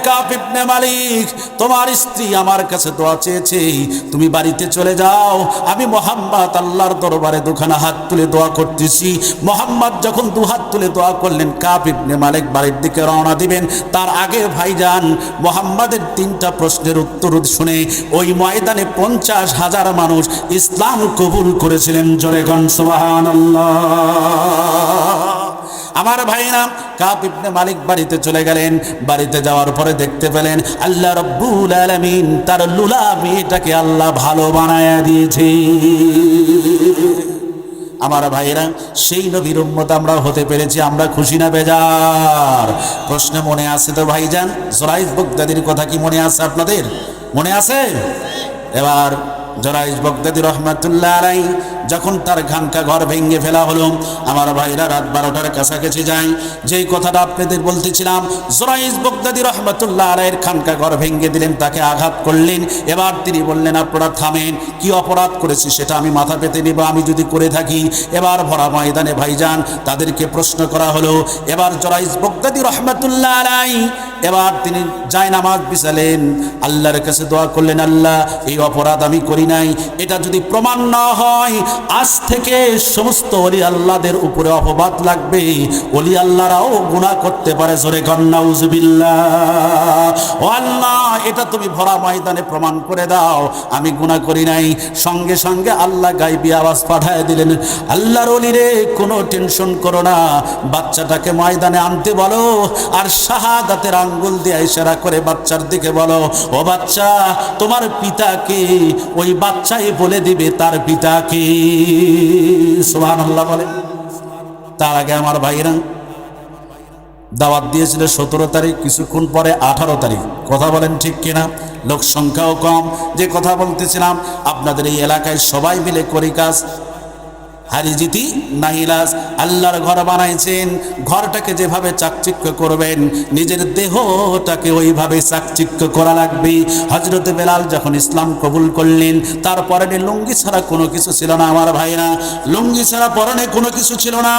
কাব ইবনে মালিক তোমার স্ত্রী আমার কাছে দোয়া চেয়েছে, তুমি বাড়িতে চলে যাও, আমি মোহাম্মদ আল্লাহর দরবারে দুখানা হাত তুলে দোয়া করতেছি। মোহাম্মদ যখন 2 হাত তুলে দোয়া করলেন, কাব ইবনে মালিক বাড়ির দিকে রওনা দিবেন, তার আগে ভাইজান মোহাম্মদের 3টা প্রশ্নের উত্তর শুনে ওই ময়দানে 50,000 মানুষ ইসলাম কবুল করেছিলেন। জোরে কোন সুবহানাল্লাহ। আমার ভাইরা, কাব ইবনে মালিক বাড়িতে চলে গেলেন। বাড়িতে যাওয়ার পরে দেখতে পেলেন আল্লাহ রাব্বুল আলামিন তার লুলা মেয়েটাকে আল্লাহ ভালো বানায়া দিয়েছে। আমার ভাইরা, সেই নবীর উম্মত আমরা হতে পেরেছি, আমরা খুশি না বেজার? প্রশ্ন মনে আছে তো ভাইজান? জুরাইজ বাগদাদির কথা কি মনে আছে আপনাদের? মনে আছে? এবার জুরাইজ বাগদাদি রহমাতুল্লাহ আলাইহি যখন তার খানকা ঘর ভেঙে ফেলা হলো, আমার ভাইরা রাত 12টার কাছাকাছি যায়। যেই কথাটা আপনাদের বলতেছিলাম, জুরাইজ বাগদাদি রহমাতুল্লাহ আলাইহির খানকা ঘর ভেঙে দিলেন, তাকে আঘাত করলেন। এবার তিনি বললেন, আপনারা থামেন, কি অপরাধ করেছি সেটা আমি মাথা পেতে নিব আমি যদি করে থাকি। এবার ভরা ময়দানে ভাইজান তাদেরকে প্রশ্ন করা হলো। এবার জুরাইজ বাগদাদি রহমাতুল্লাহ আলাইহি এবার তিনি জায়নামাজ বিছালেন, আল্লাহর কাছে দোয়া করলেন, আল্লাহ এই অপরাধ আমি করি নাই, এটা যদি প্রমাণ না হয় আজ থেকে সমস্ত ওলি আল্লাহদের উপরে অপবাদ লাগবে, ওলি আল্লাহরাও গুনাহ করতে পারে। জোরে কন নাউজুবিল্লাহ। ও আল্লাহ, এটা তুমি ভরা ময়দানে প্রমাণ করে দাও আমি গুনাহ করি নাই। সঙ্গে সঙ্গে আল্লাহ গায়বী আওয়াজ পাঠায় দিলেন, আল্লাহর ওলি রে, কোনো টেনশন করো না, বাচ্চাটাকে ময়দানে আনতে বলো, আর শাহাদাতের আঙ্গুল দিয়ে ইশারা করে বাচ্চার দিকে বলো, ও বাচ্চা তোমার পিতাকে। ওই বাচ্চাই বলে দিবে তার পিতাকে। সুবহানাল্লাহ বলে। তার আগে আমার ভাইরা দাওয়াত দিয়েছিল 17 তারিখ, কিছুক্ষণ পরে 18 তারিখ। কথা বলেন ঠিক কিনা? লোক সংখ্যাও কম। যে কথা বলতেছিলাম, আপনাদের এই এলাকায় সবাই মিলে করি কাজ, হারিজিতি নাইলাস। আল্লাহর ঘর বানাইছেন, ঘরটাকে যেভাবে চাকচিক্য করবেন নিজের দেহটাকে ওইভাবে চাকচিক্য করা লাগবে। হযরতে বেলাল যখন ইসলাম কবুল করলেন, তার পরনে লুঙ্গি ছাড়া কোনো কিছু ছিল না। আমার ভাইরা, লুঙ্গি ছাড়া পরনে কোনো কিছু ছিল না।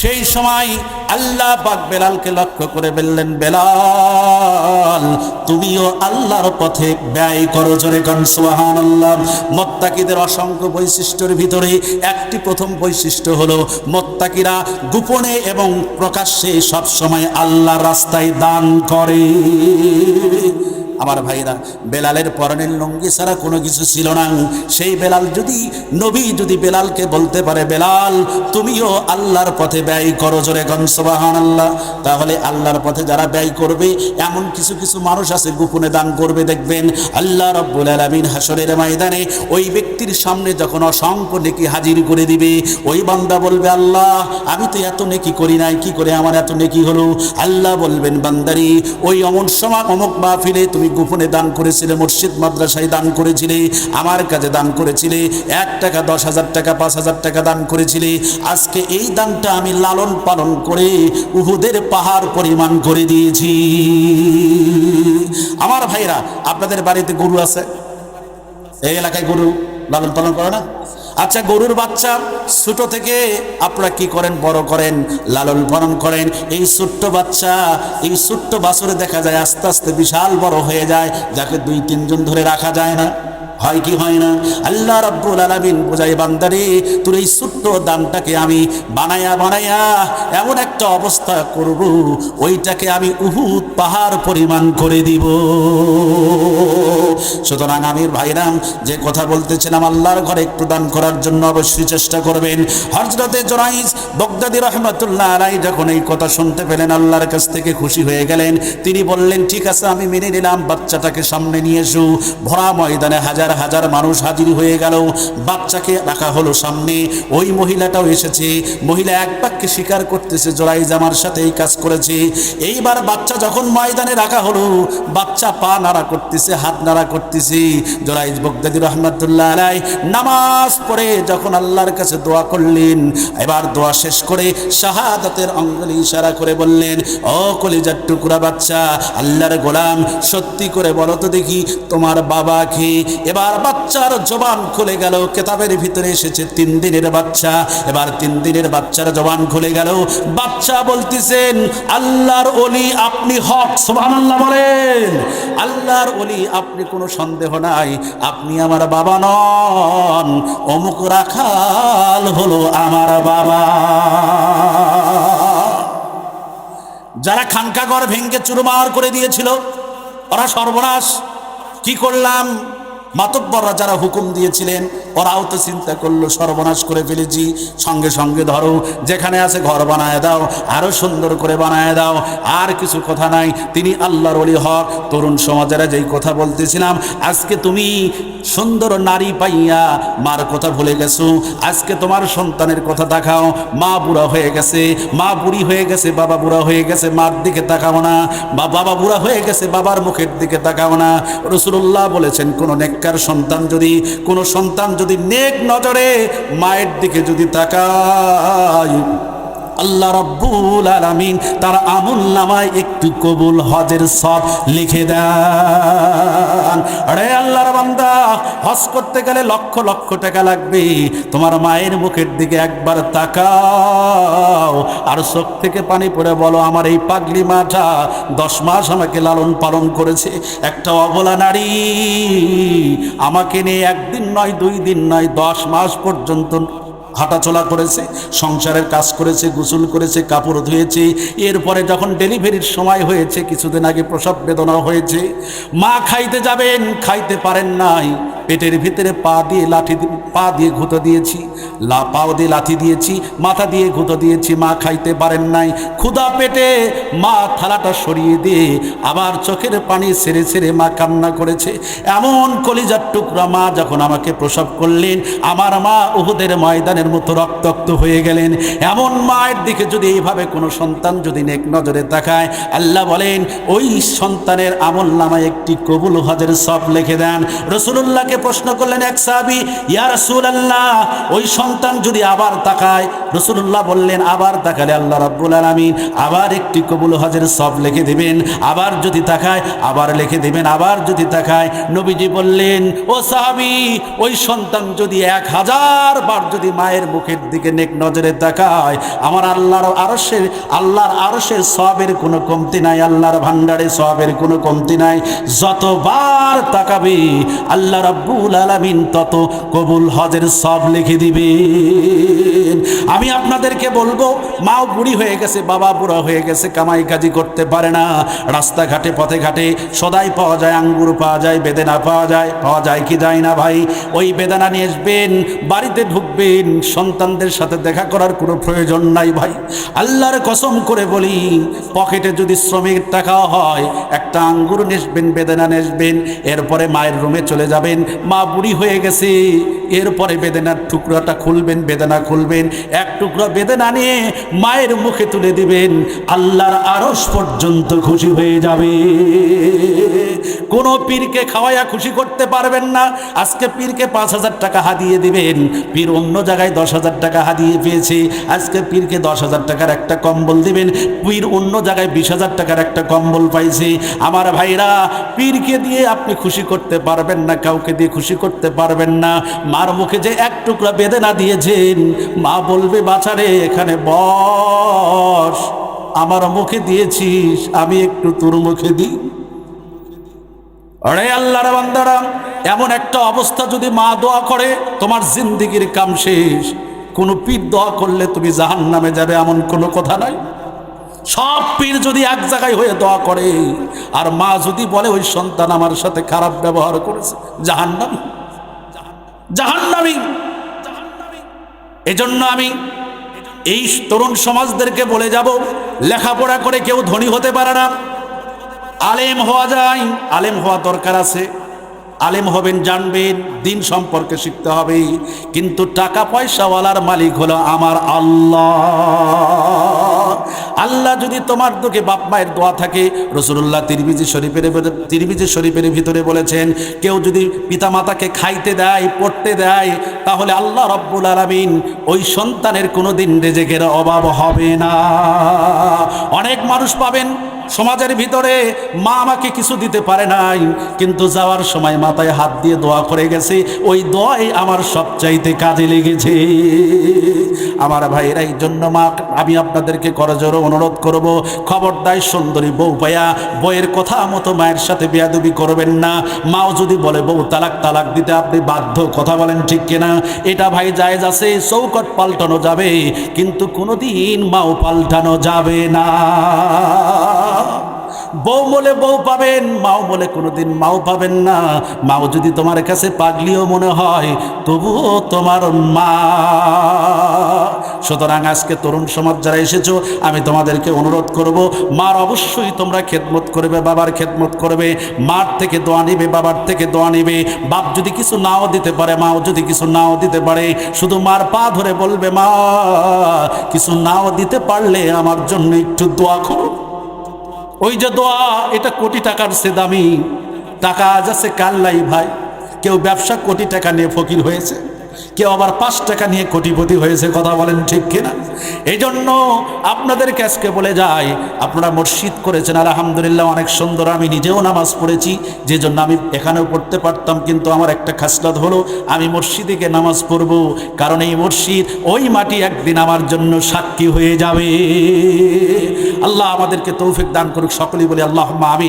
সেই সময় আল্লাহ পাক বেলালকে লক্ষ্য করে বললেন, বেলাল তুমিও আল্লাহর পথে ব্যয় করো। জোরে কোন সুবহানাল্লাহ। মুত্তাকিদের অসংখ্য বৈশিষ্ট্যের ভিতরে একটি প্রথম বৈশিষ্ট্য হলো মুত্তাকিরা গোপনে এবং প্রকাশ্যে সব সময় আল্লাহর রাস্তায় দান করে। আমার ভাইরা, বেলালের পরনের লুঙ্গি ছাড়া কোনো কিছু ছিল না। সেই বেলাল যদি, নবী যদি বেলালকে বলতে পারে, বেলাল তুমিও আল্লাহর পথে ব্যয় করো, জোরে কোন সুবহানাল্লাহ, তাহলে আল্লাহর পথে যারা ব্যয় করবে, এমন কিছু কিছু মানুষ আছে গোপনে দান করবে। দেখবেন আল্লাহ রাব্বুল আলামিন হাসরের ময়দানে ওই ব্যক্তির সামনে যখন অসংখ্য নেকি হাজির করে দিবে, ওই বান্দা বলবে, আল্লাহ আমি তো এত নেকি করি নাই, কি করে আমার এত নেকি হলো? আল্লাহ বলবেন, বান্দারি ওই অমন সময় অমুক মাহফিলে তুমি গোপনে দান করেছিলে, মসজিদ মাদ্রাসায় দান করেছিলে, আমার কাছে দান করেছিলে, 1 টাকা 10,000 টাকা 5,000 টাকা দান করেছিলে, আজকে এই দানটা আমি লালন পালন করে উহুদের পাহাড় পরিমাণ করে দিয়েছি। আমার ভাইরা, আপনাদের বাড়িতে গরু আছে? এই এলাকায় গরু লালন পালন করে না? আচ্ছা, গরুর বাচ্চা ছোট থেকে আপনারা কি করেন? বড় করেন, লালন পালন করেন। এই ছোট্ট বাচ্চা, এই ছোট্ট বাছুরে দেখা যায় আস্তে আস্তে বিশাল বড় হয়ে যায়, যাকে 2-3 জন ধরে রাখা যায় না। হয় কি হয় না? আল্লাহ রাব্বুল আলামিন বোঝায়, বান্দারে তোর এই ছোট্ট দানটাকে আমি বানায়া বানায়া এমন একটা অবস্থা করব, ওইটাকে আমি উহুদ পাহাড় পরিমাণ করে দিব। সুতরাং আমির ভাইরাম, যে কথা বলতেছিলাম, আল্লাহর ঘরে একটু দান করার জন্য অবশ্যই চেষ্টা করবেন। হযরতে জুরাইজ বাগদাদি রাহমাতুল্লাহ আলাইহি যখন এই কথা শুনতে পেলেন, আল্লাহর কাছ থেকে খুশি হয়ে গেলেন। তিনি বললেন, ঠিক আছে আমি মেনে নিলাম, বাচ্চাটাকে সামনে নিয়ে এসো। ভরা ময়দানে হাজার হাজার মানুষ হাজির হয়ে গেল, বাচ্চাকে রাখা হলো সামনে। ওই মহিলাটাও এসেছে, মহিলা এক বাক্যে স্বীকার করতেছে, জুরাইজ আমার সাথে এই কাজ করেছে। এইবার বাচ্চা যখন ময়দানে রাখা হলো, বাচ্চা পা নাড়া করতেছে, হাত নাড়া করতেছি। জুরাইজ বাগদাদি রাহমাতুল্লাহ আলাইহি নামাজ পড়ে যখন আল্লাহর কাছে দোয়া করলেন, এবার দোয়া শেষ করে শাহাদাতের আঙ্গুলে ইশারা করে বললেন, ও কলিজার টুকরা বাচ্চা, আল্লাহর গোলাম, সত্যি করে বলো তো দেখি তোমার বাবা কে? এবার বাচ্চার জবান খুলে গেল। কিতাবের ভিতরে এসেছে 3 দিনের বাচ্চা। এবার 3 দিনের বাচ্চার জবান খুলে গেল। বাচ্চা বলতেছেন, আল্লাহর ওলি আপনি হক। সুবহানাল্লাহ বলেন। আল্লাহর ওলি আপনি, কোনো সন্দেহ নাই, আপনি আমার বাবা নন, অমুক রাখাল হলো আমার বাবা। যারা খানকাঘর ভেঙ্গে চুরমার করে দিয়েছিল, ওরা সর্বনাশ। কি করলাম? মাতব্বররা যারা হুকুম দিয়েছিলেন, ওরাও তো চিন্তা করলো সর্বনাশ করে ফেলেছি, সঙ্গে সঙ্গে ধরো, যেখানে আছে ঘর বানায় দাও, আরো সুন্দর করে বানায় দাও। আর কিছু কথা নাই। তিনি আল্লাহর ওলি হক। তরুণ সমাজেরা যেই কথা বলতেছিলাম, আজকে তুমি সুন্দর নারী পাইয়া মার কথা ভুলে গেছো। আজকে তোমার সন্তানের কথা দেখাও, মা বুড়া হয়ে গেছে, মা বুড়ি হয়ে গেছে, বাবা বুড়া হয়ে গেছে, মার দিকে তাকাও না। বা বাবা বুড়া হয়ে গেছে, বাবার মুখের দিকে তাকাও না। রাসূলুল্লাহ বলেছেন, কোন নেককার সন্তান যদি, কোন সন্তান যদি নেক নজরে মায়ের দিকে যদি তাকায়, আল্লাহ রাব্বুল আলামিন তার আমল নামায় একটু কবুল হজের সব লিখে দেন। আরে আল্লাহর বান্দা, হজ করতে গেলে লক্ষ লক্ষ টাকা লাগবে। তোমার মায়ের মুখের দিকে একবার তাকাও, আর চোখ থেকে পানি পড়ে বলো, আমার এই পাগলি মাটা 10 মাস আমাকে লালন পালন করেছে। একটা অবলা নারী আমাকে নিয়ে একদিন নয়, 2 দিন নয়, 10 মাস পর্যন্ত হাঁটাচলা করেছে, সংসারের কাজ করেছে, গোসল করেছে, কাপড় ধুয়েছে। এরপরে যখন ডেলিভারির সময় হয়েছে, কিছুদিন আগে প্রসব বেদনা হয়েছে, মা খাইতে যাবেন, খাইতে পারেন নাই। পেটের ভিতরে পা দিয়ে ঘুঁতো দিয়েছি, পাও দিয়ে লাথি দিয়েছি, মাথা দিয়ে ঘুঁতো দিয়েছি, মা খাইতে পারেন নাই। ক্ষুধা পেটে মা থালাটা সরিয়ে দিয়ে আবার চোখের পানি ছেড়ে ছেড়ে মা কান্না করেছে। এমন কলিজার টুকরা মা যখন আমাকে প্রসব করলেন, আমার মা উহুদের ময়দানের মতো রক্তাক্ত হয়ে গেলেন। এমন মায়ের দিকে যদি এইভাবে কোনো সন্তান যদি নেক নজরে তাকায়, আল্লাহ বলেন ওই সন্তানের আমল নামায় একটি কবুল হজের সব লিখে দেন। রাসূলুল্লাহকে প্রশ্ন করলেন এক সাহাবী, ইয়া রাসূলুল্লাহ, ওই সন্তান যদি আবার তাকায়? রাসূলুল্লাহ বললেন, আবার তাকালে আল্লাহ রাব্বুল আলামিন আবার একটি কবুল হজের সব লিখে দিবেন। আবার যদি তাকায়, আবার লিখে দিবেন। আবার যদি তাকায়, নবীজি বললেন, ও সাহাবী, ওই সন্তান যদি 1000 বার যদি মায়ের মুখের দিকে নেক নজরে তাকায়, আমার আল্লাহর আরশের সওয়াবের কোনো কমতি নাই, আল্লাহর ভান্ডারে সওয়াবের কোনো কমতি নাই। যতবার তাকাবে আল্লাহ রাব্বুল আলামিন তত কবুল হজের সওয়াব লিখে দিবেন। আমি আপনাদেরকে বলবো, মাও বুড়ি হয়ে গেছে, বাবা বুড়া হয়ে গেছে, কামাই কাজি করতে পারে না, রাস্তাঘাটে পথে ঘাটে সদাই পাওয়া যায়, আঙ্গুর পাওয়া যায়, বেদানা পাওয়া যায় কি যায় না ভাই? ওই বেদানা নিয়ে আসবেন, বাড়িতে ঢুকবেন, সন্তানদের সাথে দেখা করার কোনো প্রয়োজন নাই ভাই। আল্লাহর কসম করে বলি, পকেটে যদি শ্রমিক টাকা হয়, একটা আঙ্গুর নেসবেন, বেদানা নেসবেন, এরপরে মায়ের রুমে চলে যাবেন। মা বুড়ি হয়ে গেছে, এরপরে বেদানার টুকরাটা খুলবেন, বেদানা খুলবেন, এক টুকরা বেদানা নিয়ে মায়ের মুখে তুলে দিবেন, আল্লাহর আরশ পর্যন্ত খুশি হয়ে যাবে। কোনো পীরকে খাওয়াইয়া খুশি করতে পারবেন না। আজকে পীরকে 5000 টাকা হাদিয়ে দিবেন, পীর অন্য জায়গায় 10,000 টাকা হাদিয়ে পেয়েছে। আজকে পীরকে 10,000 টাকার একটা কম্বল দিবেন, পীর অন্য জায়গায় 20,000 টাকার একটা কম্বল পাইছে। আমার ভাইরা, পীরকে দিয়ে আপনি খুশি করতে পারবেন না, কাউকে দিয়ে খুশি করতে পারবেন না। মার মুখে যে এক টুকরা বেদনা দিয়েছেন, মা বলবে, বাছারে এখানে বস, আমার মুখে দিয়েছিস, আমি একটু তোর মুখে দিই। আরে আল্লাহর বান্দারা, এমন একটা অবস্থা যদি মা দোয়া করে, তোমার জিন্দেগির কাম শেষ। কোনো পীর দোয়া করলে তুমি জাহান্নামে যাবে এমন কোনো কথা নাই। সব পীর যদি এক জায়গায় হয়ে দোয়া করে, আর মা যদি বলে ওই সন্তান আমার সাথে খারাপ ব্যবহার করেছে, জাহান্নামী, জাহান্নামী। এজন্য আমি এই তরুণ সমাজদেরকে বলে যাব, লেখাপড়া করে কেউ ধনী হতে পারে না। আলেম হওয়া যায়, আলেম হওয়া দরকার আছে, আলেম হবেন, জানবেন, দিন সম্পর্কে শিখতে হবে, কিন্তু টাকা পয়সাওয়ালার মালিক হলো আমার আল্লাহ। আল্লাহ যদি তোমার দিকে বাপ মায়ের দোয়া থাকে, রাসূলুল্লাহ তিরমিজি শরীফের ভিতরে বলেছেন, কেউ যদি পিতা মাতাকে খাইতে দেয়, পড়তে দেয়, তাহলে আল্লাহ রাব্বুল আলামিন ওই সন্তানের কোনোদিন রিজিকের অভাব হবে না। অনেক মানুষ পাবেন সমাজের ভিতরে, মা আমাকে কিছু দিতে পারে নাই, কিন্তু যাওয়ার সময় মাথায় হাত দিয়ে দোয়া করে গেছে, ওই দোয়াই আমার সবচাইতে কাজে লেগেছে। আমার ভাইরা, এই জন্য মা, আমি আপনাদেরকে করজোড়ে অনুরোধ করব, খবরদার সুন্দরী বউ পায়া বইয়ের কথা মতো মায়ের সাথে বেয়াদবি করবেন না। মাও যদি বলে বউ তালাক দিতে, আপনি বাধ্য। কথা বলেন ঠিক কিনা? এটা ভাই জায়েজ আছে, চৌকট পাল্টানো যাবে, কিন্তু কোনোদিন মাও পাল্টানো যাবে না। বউ বলে বউ পাবেন, মাও বলে কোনোদিন মাও পাবেন না। মাও যদি তোমার কাছে পাগলিও মনে হয়, তবুও তোমার মা। সুতরাং আজকে তরুণ সমাজ যারা এসেছো, আমি তোমাদেরকে অনুরোধ করব, মার অবশ্যই তোমরা খেদমত করবে, বাবার খেদমত করবে। মার থেকে দোয়া নিবে, বাবার থেকে দোয়া নিবে। বাপ যদি কিছু নাও দিতে পারে, মাও যদি কিছু নাও দিতে পারে, শুধু মার পা ধরে বলবে, মা কিছু নাও দিতে পারলে আমার জন্য একটু দোয়া করো। ওই যে দোয়া, এটা কোটি টাকার চেয়ে দামি। টাকা আজ আছে কাল নাই ভাই। কেউ ব্যবসা কোটি টাকা নিয়ে ফকির হয়েছে, কেউ আবার 5 টাকা নিয়ে কোটিপতি হয়েছে। কথা বলেন ঠিক কিনা? এই জন্য আপনাদেরকে আজকে বলে যাই, আপনারা মসজিদ করেছেন আলহামদুলিল্লাহ, অনেক সুন্দর। আমি নিজেও নামাজ পড়েছি, যে জন্য আমি এখানেও পড়তে পারতাম, কিন্তু আমার একটা খাসলত হলো আমি মসজিদে গিয়ে নামাজ পড়ব, কারণ এই মসজিদ, ওই মাটি একদিন আমার জন্য সাক্ষী হয়ে যাবে। আল্লাহ আমাদেরকে তৌফিক দান করুক, সকলেই বলি আল্লাহুম্মা আমিন।